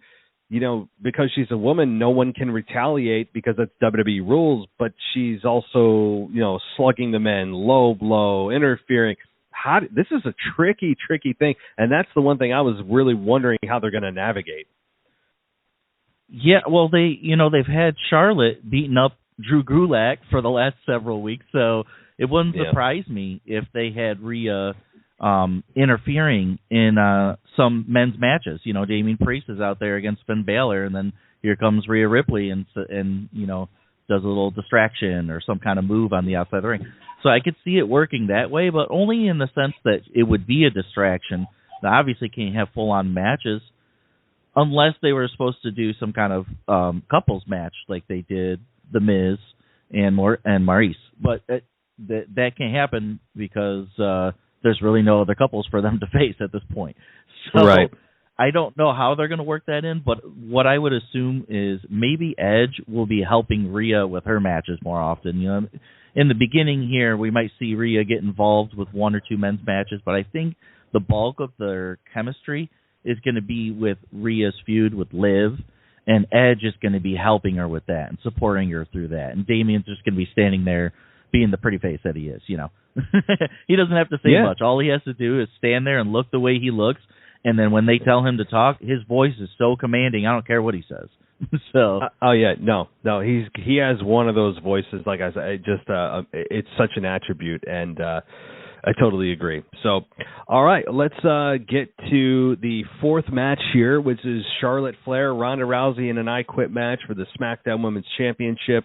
because she's a woman, no one can retaliate because that's WWE rules. But she's also slugging the men, low blow, interfering. This is a tricky thing, and that's the one thing I was really wondering how they're going to navigate. Yeah, well, they've had Charlotte beating up Drew Gulak for the last several weeks, so it wouldn't surprise me if they had Rhea interfering in some men's matches. Damien Priest is out there against Finn Balor, and then here comes Rhea Ripley and does a little distraction or some kind of move on the outside of the ring. So I could see it working that way, but only in the sense that it would be a distraction. They obviously can't have full-on matches unless they were supposed to do some kind of couples match like they did The Miz and Maurice. But that can't happen because there's really no other couples for them to face at this point. So right. I don't know how they're going to work that in, but what I would assume is maybe Edge will be helping Rhea with her matches more often. In the beginning here, we might see Rhea get involved with one or two men's matches, but I think the bulk of their chemistry is going to be with Rhea's feud with Liv, and Edge is going to be helping her with that and supporting her through that. And Damien's just going to be standing there being the pretty face that he is, He doesn't have to say much. All he has to do is stand there and look the way he looks, and then when they tell him to talk, his voice is so commanding, I don't care what he says. So. He has one of those voices. Like I said, it's such an attribute, and I totally agree. So, all right, let's get to the fourth match here, which is Charlotte Flair, Ronda Rousey in an I Quit match for the SmackDown Women's Championship.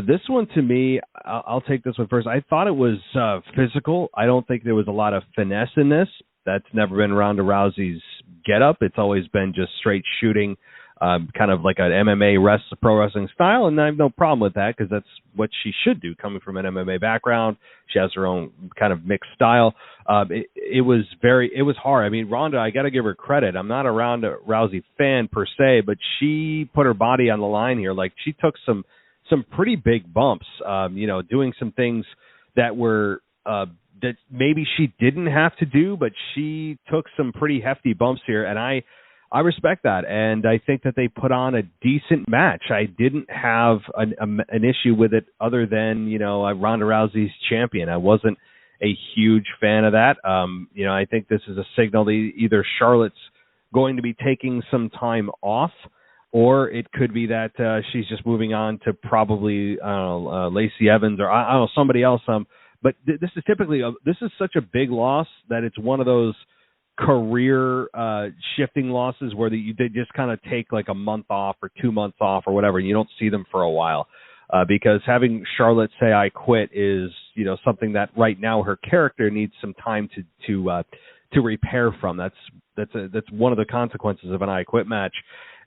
This one, to me, I'll take this one first. I thought it was physical. I don't think there was a lot of finesse in this. That's never been Ronda Rousey's getup. It's always been just straight shooting, kind of like an MMA pro wrestling style, and I have no problem with that because that's what she should do, coming from an MMA background. She has her own kind of mixed style. It was hard. I mean, Ronda, I got to give her credit. I'm not a Ronda Rousey fan per se, but she put her body on the line here. Like, she took some pretty big bumps, doing some things that were that maybe she didn't have to do, but she took some pretty hefty bumps here, and I respect that, and I think that they put on a decent match. I didn't have an issue with it other than, Ronda Rousey's champion. I wasn't a huge fan of that. I think this is a signal that either Charlotte's going to be taking some time off, or it could be that she's just moving on to probably, Lacey Evans or somebody else. But this is typically this is such a big loss that it's one of those career shifting losses where they just kind of take like a month off or 2 months off or whatever, and you don't see them for a while. Because having Charlotte say I quit is, something that right now her character needs some time to repair from. That's one of the consequences of an I quit match.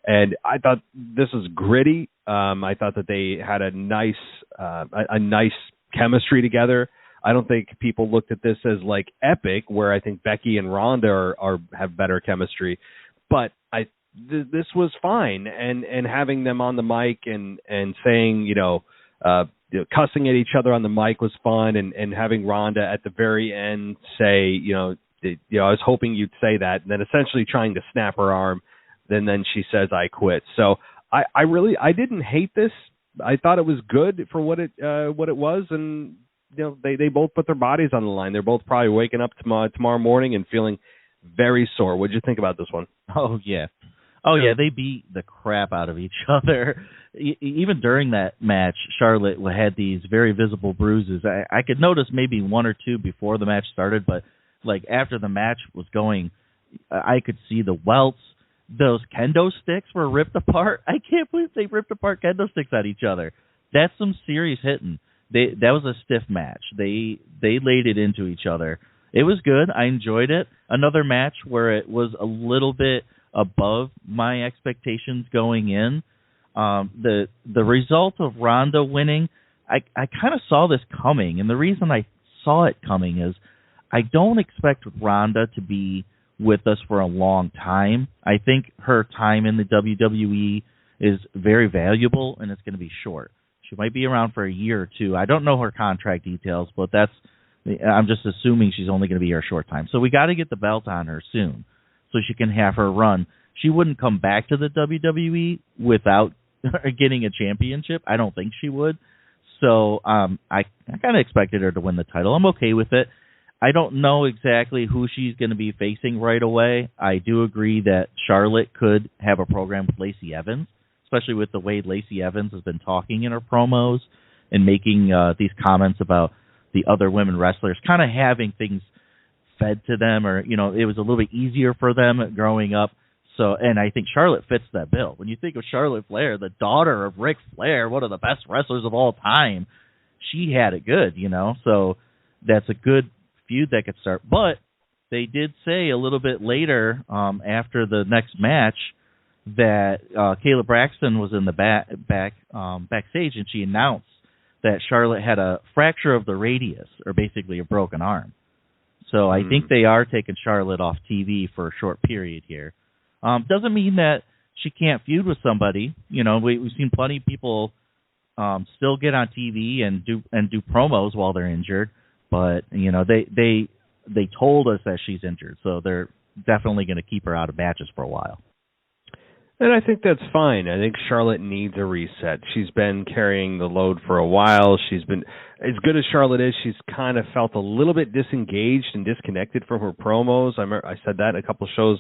And I thought this was gritty. I thought that they had a nice chemistry together. I don't think people looked at this as like epic, where I think Becky and Ronda have better chemistry. But this was fine, and having them on the mic and saying cussing at each other on the mic was fun, and having Ronda at the very end say I was hoping you'd say that, and then essentially trying to snap her arm. Then she says I quit. So I didn't hate this. I thought it was good for what it was, and they both put their bodies on the line. They're both probably waking up tomorrow morning and feeling very sore. What did you think about this one? Oh yeah, they beat the crap out of each other. Even during that match, Charlotte had these very visible bruises. I could notice maybe one or two before the match started, but like after the match was going, I could see the welts. Those kendo sticks were ripped apart. I can't believe they ripped apart kendo sticks at each other. That's some serious hitting. That was a stiff match. They laid it into each other. It was good. I enjoyed it. Another match where it was a little bit above my expectations going in. The result of Ronda winning, I kind of saw this coming, and the reason I saw it coming is I don't expect Ronda to be with us for a long time. I think her time in the WWE is very valuable, and it's going to be short. She might be around for a year or two. I don't know her contract details, but I'm just assuming she's only going to be here a short time. So we got to get the belt on her soon so she can have her run. She wouldn't come back to the WWE without getting a championship. I don't think she would. So I kind of expected her to win the title. I'm okay with it. I don't know exactly who she's going to be facing right away. I do agree that Charlotte could have a program with Lacey Evans, especially with the way Lacey Evans has been talking in her promos and making these comments about the other women wrestlers, kind of having things fed to them, or, it was a little bit easier for them growing up. So, and I think Charlotte fits that bill. When you think of Charlotte Flair, the daughter of Ric Flair, one of the best wrestlers of all time, she had it good, So that's a good feud that could start. But they did say a little bit later, after the next match, that Kayla Braxton was in the backstage, and she announced that Charlotte had a fracture of the radius, or basically a broken arm. So I think they are taking Charlotte off TV for a short period here. Doesn't mean that she can't feud with somebody. We've seen plenty of people still get on TV and do promos while they're injured. But they told us that she's injured, so they're definitely going to keep her out of matches for a while. And I think that's fine. I think Charlotte needs a reset. She's been carrying the load for a while. She's been, as good as Charlotte is, she's kind of felt a little bit disengaged and disconnected from her promos. I said that in a couple of shows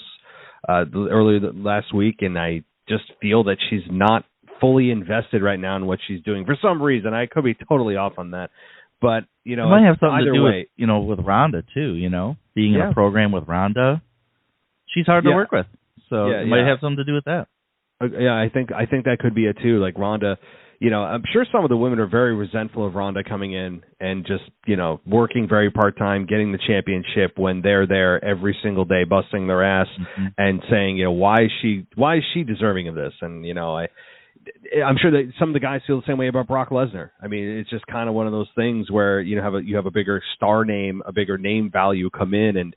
earlier last week, and I just feel that she's not fully invested right now in what she's doing for some reason. I could be totally off on that. But, it might have something to do with Ronda, too, being in a program with Ronda. She's hard to work with. So it might have something to do with that. Yeah, I think that could be it too. Like Ronda, I'm sure some of the women are very resentful of Ronda coming in and just, working very part-time, getting the championship when they're there every single day, busting their ass and saying, why is she deserving of this? And, I'm sure that some of the guys feel the same way about Brock Lesnar. I mean, it's just kind of one of those things where you have a bigger star name, a bigger name value come in, and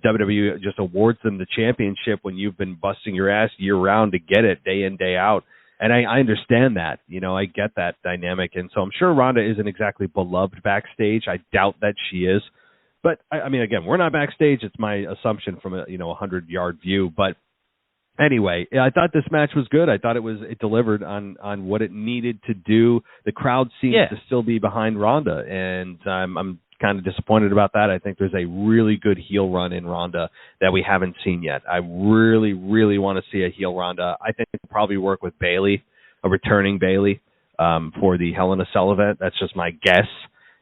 WWE just awards them the championship when you've been busting your ass year round to get it, day in, day out. And I understand that. I get that dynamic. And so I'm sure Ronda isn't exactly beloved backstage. I doubt that she is. But, I mean, again, we're not backstage. It's my assumption from a 100-yard view. But anyway, I thought this match was good. I thought it delivered on what it needed to do. The crowd seems to still be behind Ronda, and I'm kind of disappointed about that. I think there's a really good heel run in Ronda that we haven't seen yet. I really, really want to see a heel Ronda. I think we'll probably work with Bayley, a returning Bayley, for the Hell in a Cell event. That's just my guess.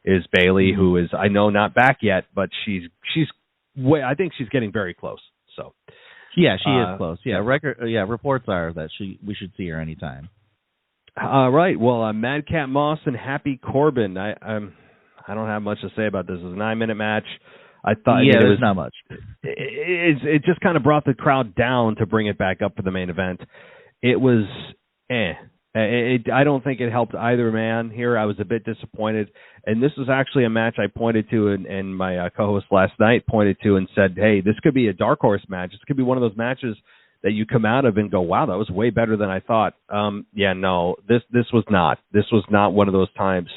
Is Bayley, who is, I know, not back yet, but I think she's getting very close. So. Yeah, she is close. Yeah, reports are that we should see her anytime. Right. Well, Madcap Moss and Happy Corbin. I don't have much to say about this. It was a 9-minute match. I thought there's not much. It just kind of brought the crowd down to bring it back up for the main event. It was I don't think it helped either man here. I was a bit disappointed. And this was actually a match I pointed to, and my co-host last night pointed to and said, hey, this could be a dark horse match. This could be one of those matches that you come out of and go, wow, that was way better than I thought. No, this was not. This was not one of those times.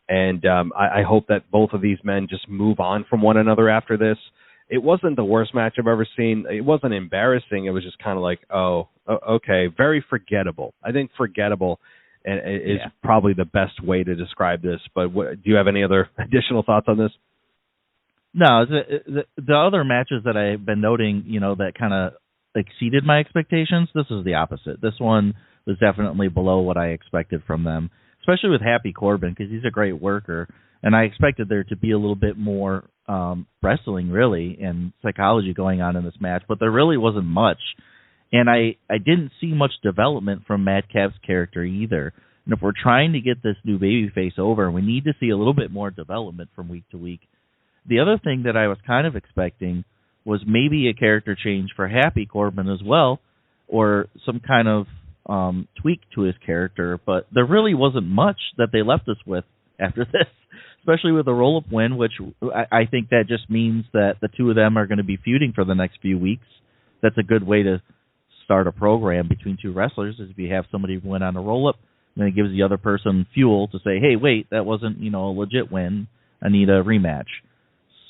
And I hope that both of these men just move on from one another after this. It wasn't the worst match I've ever seen. It wasn't embarrassing. It was just kind of like, oh, okay, very forgettable. I think forgettable is probably the best way to describe this. But do you have any other additional thoughts on this? No, the other matches that I've been noting, that kind of exceeded my expectations, this is the opposite. This one was definitely below what I expected from them, especially with Happy Corbin, because he's a great worker. And I expected there to be a little bit more wrestling, really, and psychology going on in this match, but there really wasn't much. And I didn't see much development from Madcap's character either. And if we're trying to get this new babyface over, we need to see a little bit more development from week to week. The other thing that I was kind of expecting was maybe a character change for Happy Corbin as well, or some kind of tweak to his character, but there really wasn't much that they left us with after this. especially with a roll-up win, which I think that just means that the two of them are going to be feuding for the next few weeks. That's a good way to start a program between two wrestlers, is if you have somebody win on a roll-up, and then it gives the other person fuel to say, hey, wait, that wasn't, a legit win. I need a rematch.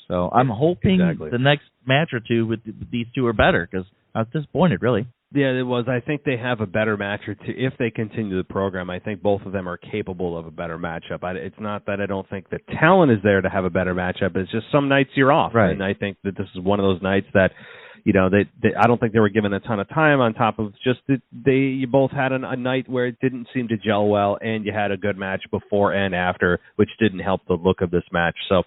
So I'm hoping the next match or two with these two are better, because I was disappointed, really. Yeah, it was. I think they have a better match or two. If they continue the program, I think both of them are capable of a better matchup. It's not that I don't think the talent is there to have a better matchup. It's just some nights you're off. Right. And I think that this is one of those nights that, I don't think they were given a ton of time, on top of just that you both had a night where it didn't seem to gel well, and you had a good match before and after, which didn't help the look of this match. So,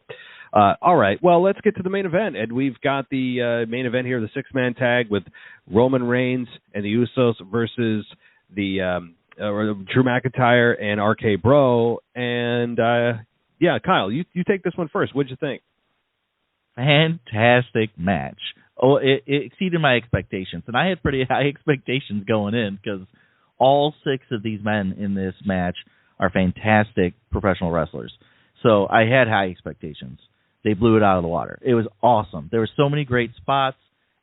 all right, well, let's get to the main event. And we've got the main event here, the six-man tag with Roman Reigns and the Usos versus the Drew McIntyre and RK Bro. And, Kyle, you take this one first. What'd you think? Fantastic match. Oh, it exceeded my expectations. And I had pretty high expectations going in, because all six of these men in this match are fantastic professional wrestlers. So I had high expectations. They blew it out of the water. It was awesome. There were so many great spots.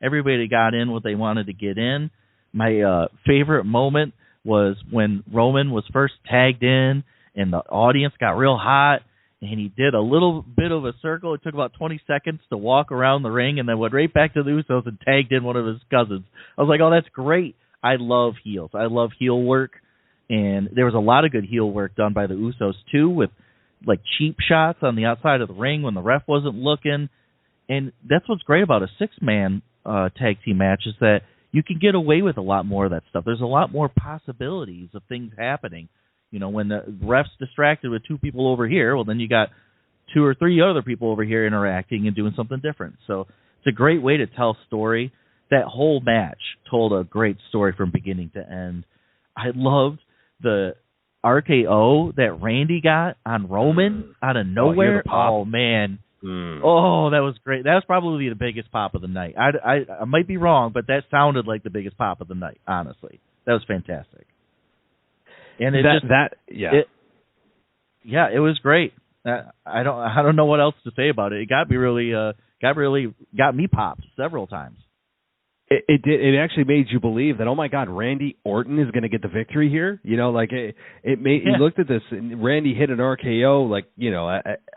Everybody got in what they wanted to get in. My favorite moment was when Roman was first tagged in and the audience got real hot, and he did a little bit of a circle. It took about 20 seconds to walk around the ring, and then went right back to the Usos and tagged in one of his cousins. I was like, oh, that's great. I love heels. I love heel work. And there was a lot of good heel work done by the Usos, too, with like cheap shots on the outside of the ring when the ref wasn't looking. And that's what's great about a six-man tag team match, is that you can get away with a lot more of that stuff. There's a lot more possibilities of things happening. When the ref's distracted with two people over here, well, then you got two or three other people over here interacting and doing something different. So it's a great way to tell a story. That whole match told a great story from beginning to end. I loved the RKO that Randy got on Roman out of nowhere. Oh, man. Oh, that was great. That was probably the biggest pop of the night. I might be wrong, but that sounded like the biggest pop of the night, honestly. That was fantastic. And it was great. I don't know what else to say about it. It got me popped several times. It did. It actually made you believe that, oh my God, Randy Orton is going to get the victory here. You looked at this, and Randy hit an RKO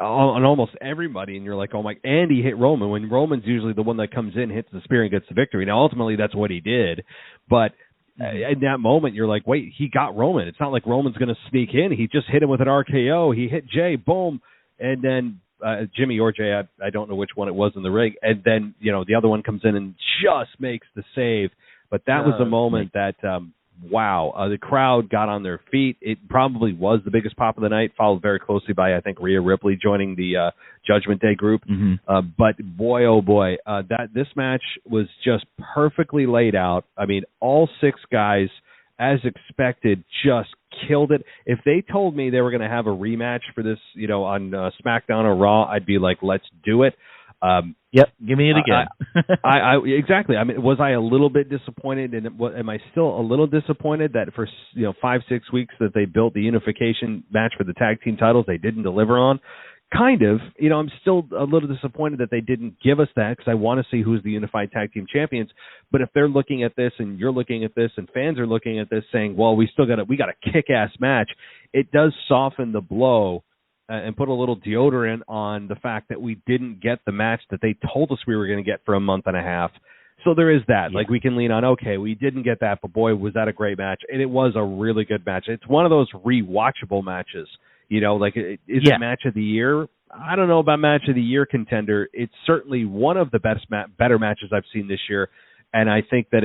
on almost everybody, and you're like, oh my. And he hit Roman, when Roman's usually the one that comes in, hits the spear, and gets the victory. Now ultimately that's what he did, but in that moment you're like, wait, he got Roman. It's not like Roman's going to sneak in. He just hit him with an RKO. He hit Jay, boom, and then Jimmy or Jay, I don't know which one it was in the ring, and then the other one comes in and just makes the save. But that was a moment that the crowd got on their feet. It probably was the biggest pop of the night, followed very closely by, I think, Rhea Ripley joining the Judgment Day group. But boy, oh boy, this match was just perfectly laid out. I mean, all six guys, as expected, just killed it. If they told me they were going to have a rematch for this, on SmackDown or Raw, I'd be like, let's do it. Yep, give me it again. Exactly. I mean, was I a little bit disappointed? And am I still a little disappointed that for 5-6 weeks that they built the unification match for the tag team titles, they didn't deliver on? Kind of. I'm still a little disappointed that they didn't give us that, because I want to see who's the unified tag team champions. But if they're looking at this, and you're looking at this, and fans are looking at this, saying, "Well, we got a kick-ass match," it does soften the blow and put a little deodorant on the fact that we didn't get the match that they told us we were going to get for a month and a half. So there is that. Yeah. Like, we can lean on, okay, we didn't get that, but boy, was that a great match. And it was a really good match. It's one of those rewatchable matches. Is it match of the year? I don't know about match of the year contender. It's certainly one of the better matches I've seen this year. And I think that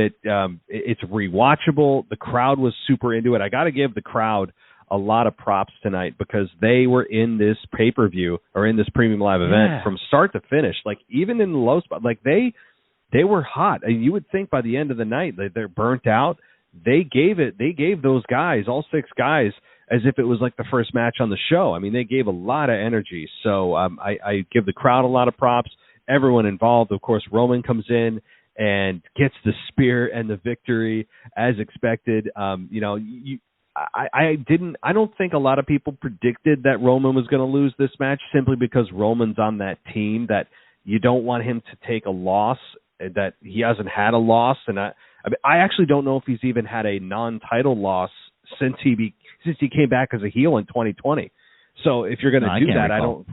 it's rewatchable. The crowd was super into it. I got to give the crowd a lot of props tonight, because they were in this pay-per-view or in this premium live event from start to finish. Like, even in the low spot, like they were hot. And you would think by the end of the night they're burnt out. They gave those guys, all six guys, as if it was like the first match on the show. I mean, they gave a lot of energy. So I give the crowd a lot of props. Everyone involved. Of course, Roman comes in and gets the spear and the victory as expected. I don't think a lot of people predicted that Roman was going to lose this match simply because Roman's on that team that you don't want him to take a loss, that he hasn't had a loss. And I actually don't know if he's even had a non-title loss since he came back as a heel in 2020. So if you're going to do that, recall.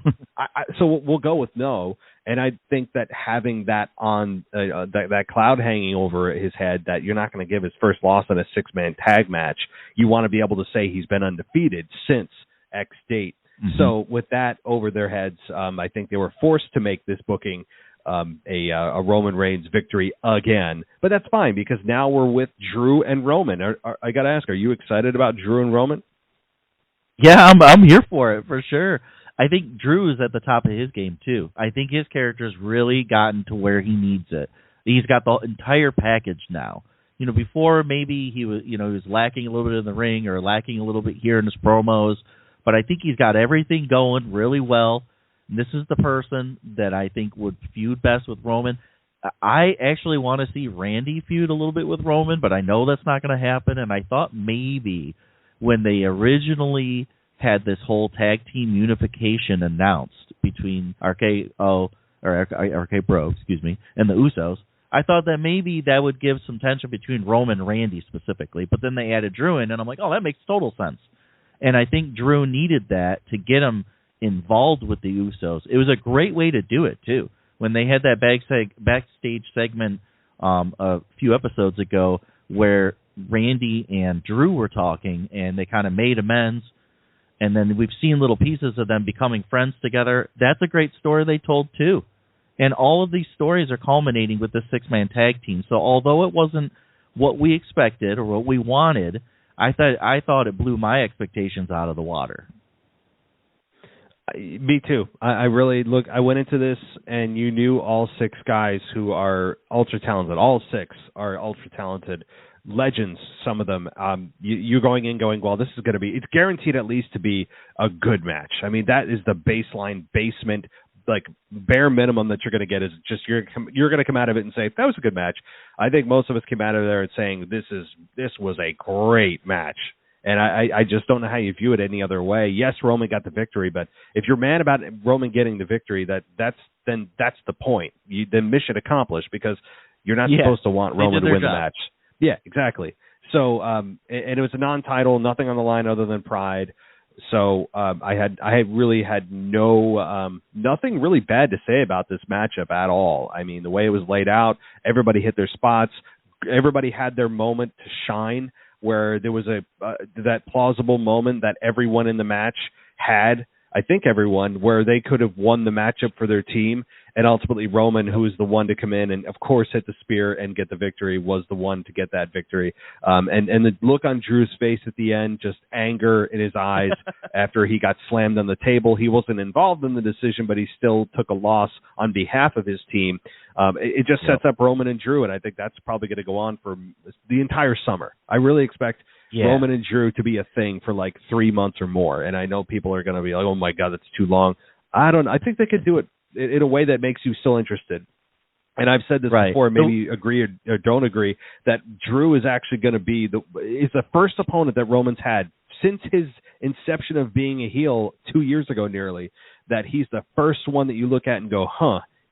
So we'll go with no. And I think that having that on that cloud hanging over his head, that you're not going to give his first loss in a 6-man tag match. You want to be able to say he's been undefeated since X date. Mm-hmm. So with that over their heads, I think they were forced to make this booking a Roman Reigns victory again. But that's fine because now we're with Drew and Roman. I got to ask, are you excited about Drew and Roman? Yeah, I'm here for it, for sure. I think Drew is at the top of his game, too. I think his character's really gotten to where he needs it. He's got the entire package now. You know, before maybe he was lacking a little bit in the ring or lacking a little bit here in his promos, but I think he's got everything going really well. And this is the person that I think would feud best with Roman. I actually want to see Randy feud a little bit with Roman, but I know that's not going to happen, and I thought maybe when they originally had this whole tag team unification announced between RK Bro, and the Usos, I thought that maybe that would give some tension between Roman and Randy specifically, but then they added Drew in, and I'm like, oh, that makes total sense. And I think Drew needed that to get him involved with the Usos. It was a great way to do it, too. When they had that backstage segment a few episodes ago where Randy and Drew were talking, and they kind of made amends, and then we've seen little pieces of them becoming friends together. That's a great story they told, too. And all of these stories are culminating with this 6-man tag team. So although it wasn't what we expected or what we wanted, I thought it blew my expectations out of the water. Me too. I went into this, and you knew all 6 guys who are ultra talented. All 6 are ultra talented. Legends, some of them. You're going in going, well, this is going to be, it's guaranteed at least to be a good match. I mean, that is the baseline, basement, like bare minimum that you're going to get is just you're going to come out of it and say, that was a good match. I think most of us came out of there and saying, this was a great match. And I just don't know how you view it any other way. Yes, Roman got the victory, but if you're mad about Roman getting the victory, that's the point. Then mission accomplished, because you're not supposed to want Roman to win the match. Yeah, exactly. So, and it was a non-title, nothing on the line other than pride. So I really had nothing really bad to say about this matchup at all. I mean, the way it was laid out, everybody hit their spots, everybody had their moment to shine, where there was that plausible moment that everyone in the match had. I think everyone, where they could have won the matchup for their team, and ultimately Roman, who was the one to come in and, of course, hit the spear and get the victory, was the one to get that victory. And the look on Drew's face at the end, just anger in his eyes after he got slammed on the table. He wasn't involved in the decision, but he still took a loss on behalf of his team. It just sets up Roman and Drew, and I think that's probably going to go on for the entire summer. I really expect Roman and Drew to be a thing for like 3 months or more. And I know people are going to be like, oh my God, that's too long. I think they could do it in a way that makes you still interested. And I've said this before, maybe you agree or don't agree, that Drew is actually going to be is the first opponent that Roman's had since his inception of being a heel 2 years ago nearly, that he's the first one that you look at and go,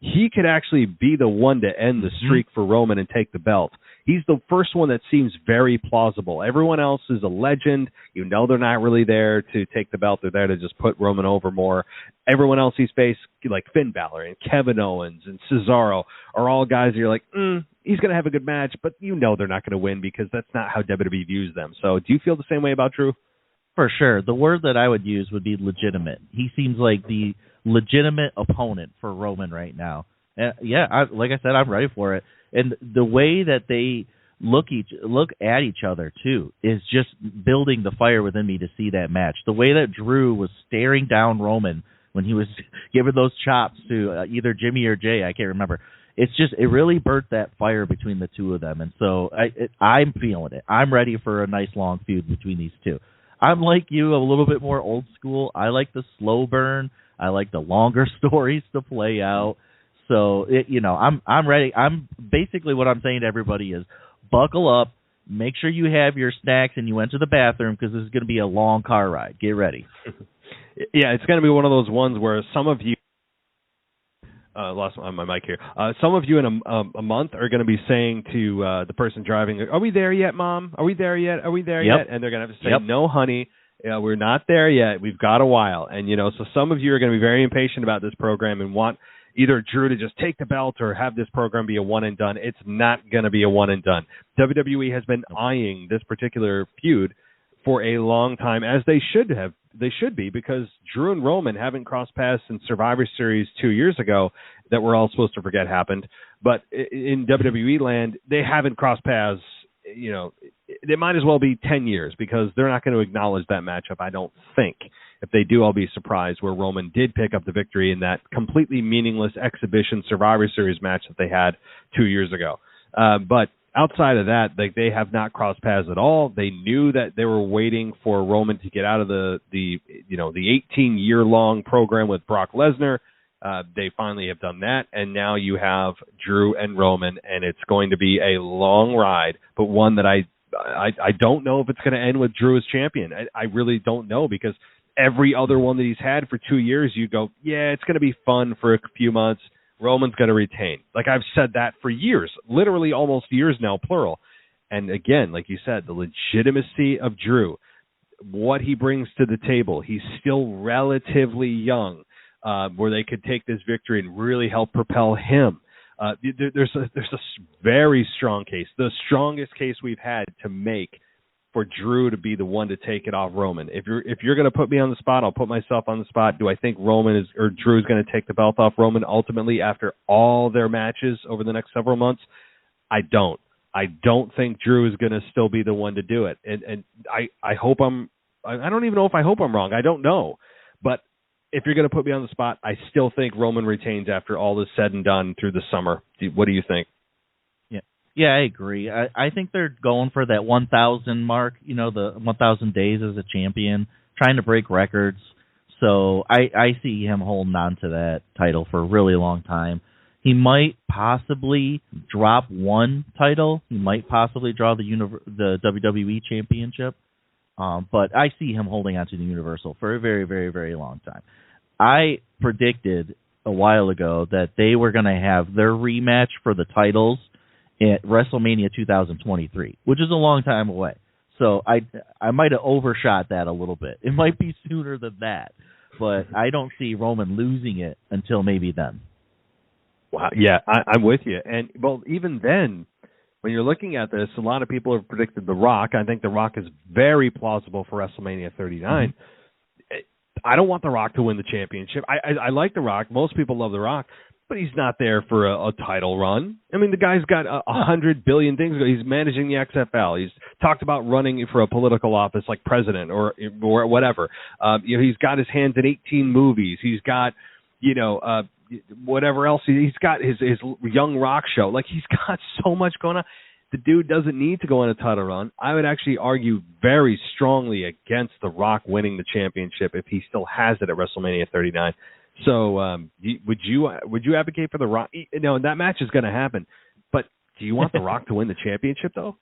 he could actually be the one to end the streak for Roman and take the belt. He's the first one that seems very plausible. Everyone else is a legend. You know they're not really there to take the belt. They're there to just put Roman over more. Everyone else he's faced, like Finn Balor and Kevin Owens and Cesaro, are all guys that you're like, he's going to have a good match, but you know they're not going to win because that's not how WWE views them. So do you feel the same way about Drew? For sure. The word that I would use would be legitimate. He seems like the legitimate opponent for Roman right now. Like I said, I'm ready for it. And the way that they look at each other, too, is just building the fire within me to see that match. The way that Drew was staring down Roman when he was giving those chops to either Jimmy or Jay, I can't remember. It really burnt that fire between the two of them. And so I'm feeling it. I'm ready for a nice long feud between these two. I'm like you, a little bit more old school. I like the slow burn. I like the longer stories to play out. So, I'm ready. I'm basically what I'm saying to everybody is buckle up. make sure you have your snacks and you went to the bathroom because this is going to be a long car ride. Get ready. Yeah, it's going to be one of those ones where some of you lost my mic here. Some of you in a month are going to be saying to the person driving, "Are we there yet, Mom? Are we there yet? Are we there yet?" And they're going to have to say, "No, honey, we're not there yet. We've got a while." And so some of you are going to be very impatient about this program and want either Drew to just take the belt or have this program be a one and done. It's not going to be a one and done. WWE has been eyeing this particular feud for a long time, as they should have. They should be, because Drew and Roman haven't crossed paths in Survivor Series 2 years ago that we're all supposed to forget happened. But in WWE land, they haven't crossed paths. It might as well be 10 years, because they're not going to acknowledge that matchup, I don't think. If they do, I'll be surprised, where Roman did pick up the victory in that completely meaningless exhibition Survivor Series match that they had 2 years ago. But outside of that, they have not crossed paths at all. They knew that they were waiting for Roman to get out of the 18-year-long program with Brock Lesnar. They finally have done that, and now you have Drew and Roman, and it's going to be a long ride, but one that I don't know if it's going to end with Drew as champion. I really don't know, because every other one that he's had for 2 years, you go, yeah, it's going to be fun for a few months. Roman's going to retain. Like I've said that for years, literally almost years now, plural. And again, like you said, the legitimacy of Drew, what he brings to the table, he's still relatively young, where they could take this victory and really help propel him. There's a very strong case, the strongest case we've had to make for Drew to be the one to take it off Roman. If you're going to put me on the spot, I'll put myself on the spot. Do I think Drew is going to take the belt off Roman ultimately after all their matches over the next several months? I don't. I don't think Drew is going to still be the one to do it. And I hope I don't even know if I hope I'm wrong. I don't know. But if you're going to put me on the spot, I still think Roman retains after all is said and done through the summer. What do you think? Yeah, I agree. I think they're going for that 1,000 mark, the 1,000 days as a champion, trying to break records. So I see him holding on to that title for a really long time. He might possibly drop one title. He might possibly draw the WWE Championship. But I see him holding on to the Universal for a very, very, very long time. I predicted a while ago that they were going to have their rematch for the titles at WrestleMania 2023, which is a long time away. So I might have overshot that a little bit. It might be sooner than that, but I don't see Roman losing it until maybe then. Wow, yeah, I'm with you. And, well, even then, when you're looking at this, a lot of people have predicted The Rock. I think The Rock is very plausible for WrestleMania 39. Mm-hmm. I don't want The Rock to win the championship. I like The Rock. Most people love The Rock. But he's not there for a title run. I mean, the guy's got 100 billion things. He's managing the XFL. He's talked about running for a political office like president or whatever. He's got his hands in 18 movies. He's got, whatever else. He's got his Young Rock show. Like, he's got so much going on. The dude doesn't need to go on a title run. I would actually argue very strongly against The Rock winning the championship if he still has it at WrestleMania 39. So would you advocate for The Rock? That match is going to happen, but do you want The Rock to win the championship though?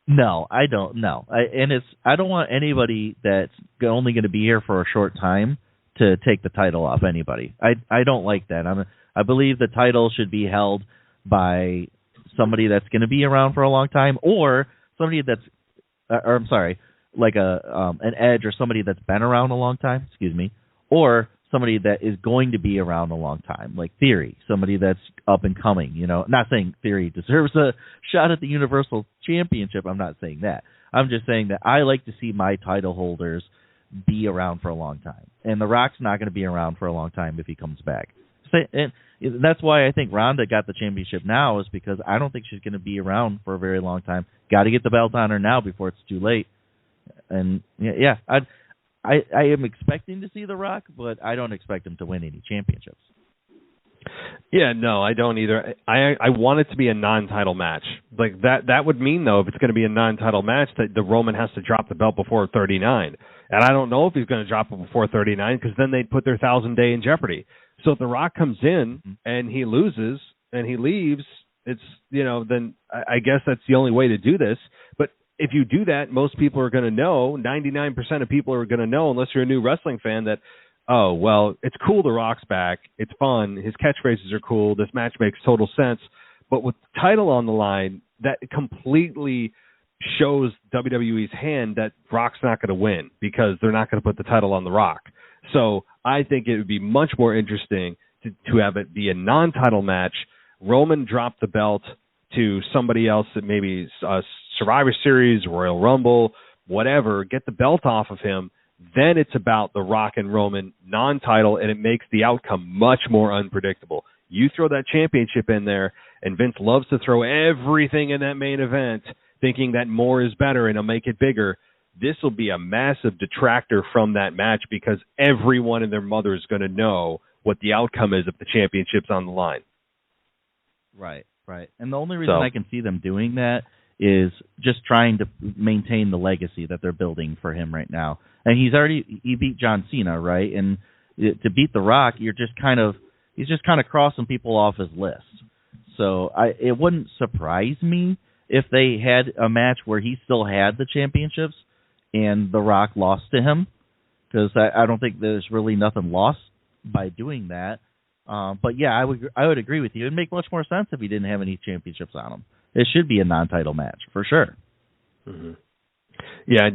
No, I don't. No, I don't want anybody that's only going to be here for a short time to take the title off anybody. I don't like that. I believe the title should be held by somebody that's going to be around for a long time, or somebody that's, like an Edge, or somebody that's been around a long time. Excuse me, or somebody that is going to be around a long time, like Theory, somebody that's up and coming. Not saying Theory deserves a shot at the Universal Championship. I'm not saying that. I'm just saying that I like to see my title holders be around for a long time. And The Rock's not going to be around for a long time if he comes back. And that's why I think Ronda got the championship now, is because I don't think she's going to be around for a very long time. Got to get the belt on her now before it's too late. And I am expecting to see The Rock, but I don't expect him to win any championships. Yeah, no, I don't either. I want it to be a non-title match. Like that would mean, though, if it's going to be a non-title match, that the Roman has to drop the belt before 39. And I don't know if he's going to drop it before 39, because then they'd put their 1,000 day in jeopardy. So if The Rock comes in and he loses and he leaves, it's, then I guess that's the only way to do this. But if you do that, most people are going to know, 99% of people are going to know, unless you're a new wrestling fan, that, oh, well, it's cool The Rock's back. It's fun. His catchphrases are cool. This match makes total sense. But with the title on the line, that completely shows WWE's hand that Rock's not going to win because they're not going to put the title on The Rock. So I think it would be much more interesting to have it be a non-title match. Roman drop the belt to somebody else that maybe Survivor Series, Royal Rumble, whatever, get the belt off of him. Then it's about The Rock and Roman non-title, and it makes the outcome much more unpredictable. You throw that championship in there, and Vince loves to throw everything in that main event, thinking that more is better and he'll make it bigger. This will be a massive detractor from that match because everyone and their mother is going to know what the outcome is if the championship's on the line. Right. And the only reason I can see them doing that is just trying to maintain the legacy that they're building for him right now. And he beat John Cena, right? And to beat The Rock, he's just kind of crossing people off his list. So it wouldn't surprise me if they had a match where he still had the championships and The Rock lost to him, because I don't think there's really nothing lost by doing that. But yeah, I would agree with you. It'd make much more sense if he didn't have any championships on him. It should be a non-title match for sure. Mm-hmm. Yeah,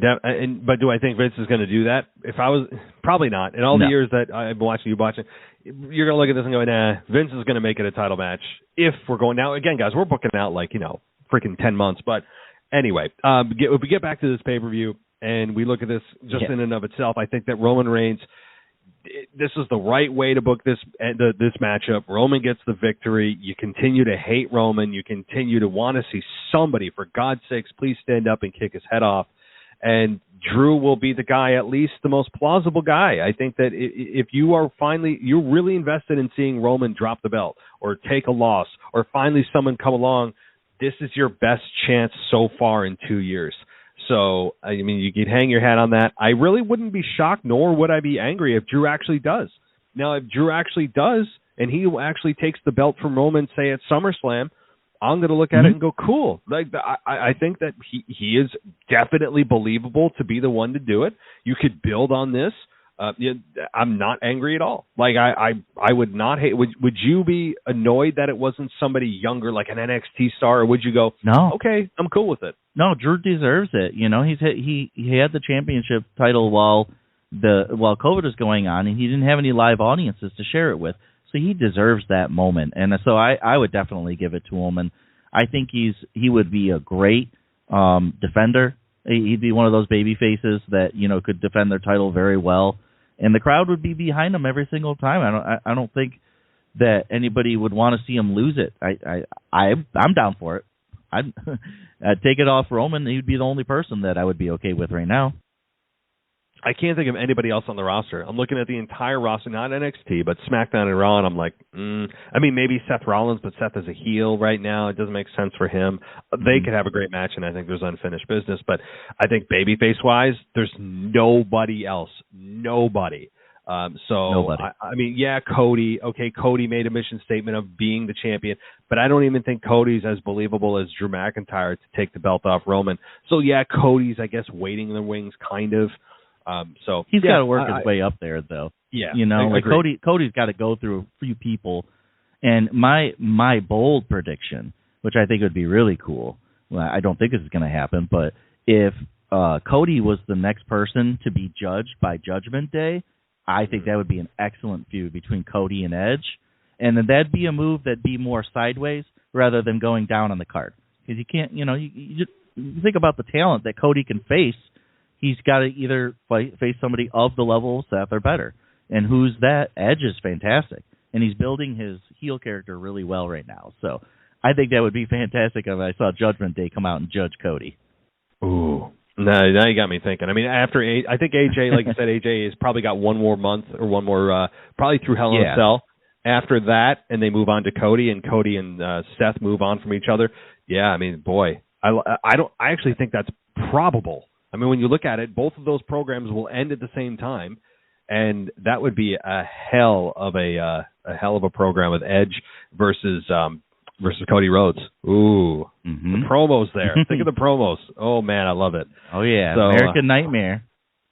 but do I think Vince is going to do that? If I was, probably not. In all the years that I've been watching, you're going to look at this and go, nah, Vince is going to make it a title match. If we're going now, again, guys, we're booking out freaking 10 months. But anyway, if we get back to this pay-per-view and we look at this just in and of itself, I think that Roman Reigns, this is the right way to book this matchup. Roman gets the victory. You continue to hate Roman. You continue to want to see somebody, for God's sakes, please stand up and kick his head off. And Drew will be the guy, at least the most plausible guy. I think that if you're really invested in seeing Roman drop the belt or take a loss or finally someone come along, this is your best chance so far in 2 years. So, I mean, you could hang your hat on that. I really wouldn't be shocked, nor would I be angry if Drew actually does. Now, if Drew actually does, and he actually takes the belt from Roman, say, at SummerSlam, I'm going to look at it and go, cool. I think that he is definitely believable to be the one to do it. You could build on this. I'm not angry at all. I would not hate. Would you be annoyed that it wasn't somebody younger, like an NXT star, or would you go, no, okay, I'm cool with it? No, Drew deserves it. He had the championship title while COVID was going on, and he didn't have any live audiences to share it with. So he deserves that moment, and so I would definitely give it to him. And I think he would be a great defender. He'd be one of those baby faces that could defend their title very well, and the crowd would be behind him every single time. I don't think that anybody would want to see him lose it. I'm down for it. I'd take it off Roman. He'd be the only person that I would be okay with right now. I can't think of anybody else on the roster. I'm looking at the entire roster, not NXT, but SmackDown and Raw, and I'm like, I mean, maybe Seth Rollins, but Seth is a heel right now. It doesn't make sense for him. They could have a great match, and I think there's unfinished business. But I think babyface-wise, there's nobody else. Nobody. Nobody. I mean, yeah, Cody. Okay, Cody made a mission statement of being the champion, but I don't even think Cody's as believable as Drew McIntyre to take the belt off Roman. So, yeah, Cody's, I guess, waiting in the wings, kind of. So he's got to work his way up there, though. Yeah, Cody's got to go through a few people. And my bold prediction, which I think would be really cool. Well, I don't think this is going to happen, but if Cody was the next person to be judged by Judgment Day, I think that would be an excellent feud between Cody and Edge, and then that'd be a move that'd be more sideways rather than going down on the card. Because you can't, you think about the talent that Cody can face. He's got to either face somebody of the level of Seth or better. And who's that? Edge is fantastic. And he's building his heel character really well right now. So I think that would be fantastic if I saw Judgment Day come out and judge Cody. Ooh. Now you got me thinking. I mean, I think AJ, like you said, AJ has probably got one more month or one more, probably through Hell in a Cell. After that, and they move on to Cody, and Cody and Seth move on from each other. Yeah, I mean, boy, I actually think that's probable. I mean, when you look at it, both of those programs will end at the same time, and that would be a hell of a program with Edge versus versus Cody Rhodes. Ooh, Mm-hmm. the promos there. Think of the promos. Oh, man, I love it. Oh, yeah, So, American Nightmare.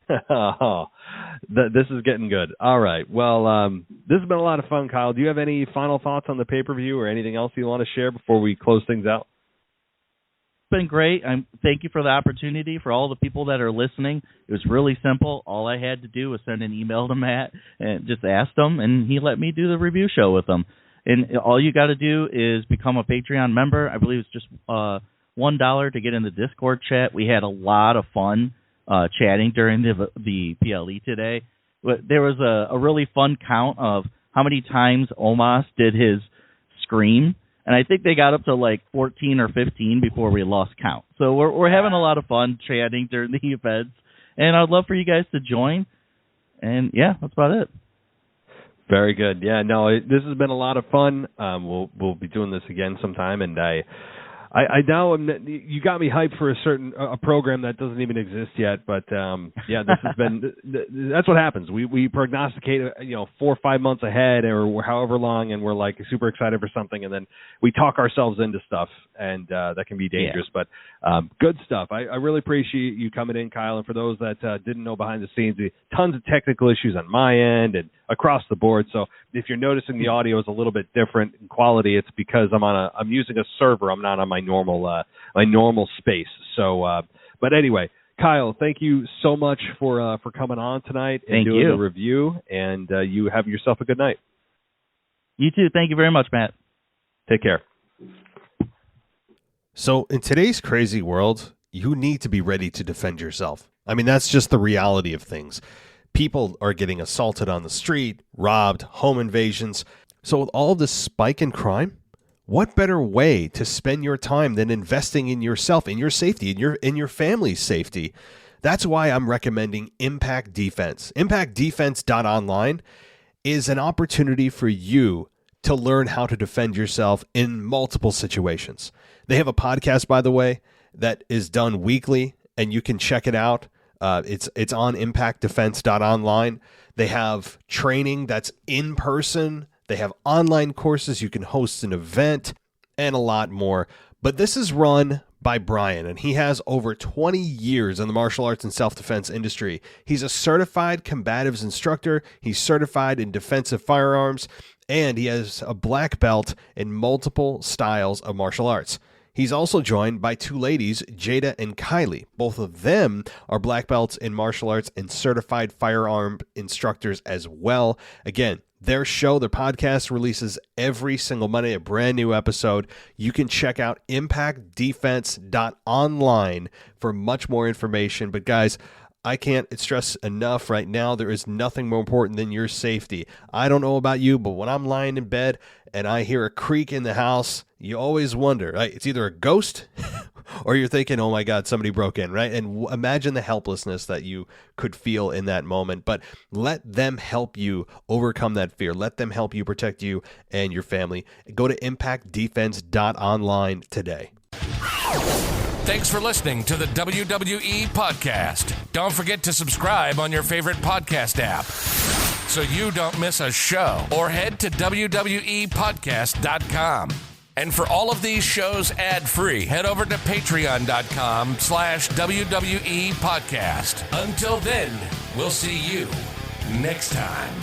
This is getting good. All right. Well, this has been a lot of fun, Kyle. Do you have any final thoughts on the pay-per-view or anything else you want to share before we close things out? Been great. Thank you for the opportunity for all the people that are listening. It was really simple. All I had to do was send an email to Matt and just asked him, and he let me do the review show with him. And all you got to do is become a Patreon member. I believe it's just $1 to get in the Discord chat. We had a lot of fun chatting during the PLE today. But there was a really fun count of how many times Omas did his scream. And I think they got up to like 14 or 15 before we lost count. So we're having a lot of fun chatting during the events. And I'd love for you guys to join. And, yeah, that's about it. Very good. Yeah, no, this has been a lot of fun. We'll be doing this again sometime. And I now you got me hyped for a program that doesn't even exist yet, but yeah, this has been that's what happens. We prognosticate 4 or 5 months ahead or however long, and we're like super excited for something, and then we talk ourselves into stuff, and that can be dangerous. Yeah. But good stuff. I really appreciate you coming in, Kyle. And for those that didn't know behind the scenes, tons of technical issues on my end and across the board. So if you're noticing the audio is a little bit different in quality, it's because I'm using a server. I'm not on my normal space. So, but anyway, Kyle, thank you so much for coming on tonight and doing the review. And you have yourself a good night. You too. Thank you very much, Matt. Take care. So in today's crazy world, you need to be ready to defend yourself. I mean, that's just the reality of things. People are getting assaulted on the street, robbed, home invasions. So with all this spike in crime, what better way to spend your time than investing in yourself, in your safety, in your family's safety? That's why I'm recommending Impact Defense. ImpactDefense.online is an opportunity for you to learn how to defend yourself in multiple situations. They have a podcast, by the way, that is done weekly, and you can check it out. It's on ImpactDefense.online. They have training that's in person. They have online courses. You can host an event and a lot more. But this is run by Brian, and he has over 20 years in the martial arts and self-defense industry. He's a certified combatives instructor. He's certified in defensive firearms, and he has a black belt in multiple styles of martial arts. He's also joined by two ladies, Jada and Kylie. Both of them are black belts in martial arts and certified firearm instructors as well. Again, their podcast releases every single Monday, a brand new episode. You can check out impactdefense.online for much more information. But guys, I can't stress enough right now, there is nothing more important than your safety. I don't know about you, but when I'm lying in bed and I hear a creak in the house, you always wonder, right? It's either a ghost or you're thinking, oh my God, somebody broke in, right? And imagine the helplessness that you could feel in that moment. But let them help you overcome that fear. Let them help you protect you and your family. Go to impactdefense.online today. Thanks for listening to the WWE Podcast. Don't forget to subscribe on your favorite podcast app so you don't miss a show, or head to WWEpodcast.com. And for all of these shows ad-free, head over to patreon.com/WWE Podcast. Until then, we'll see you next time.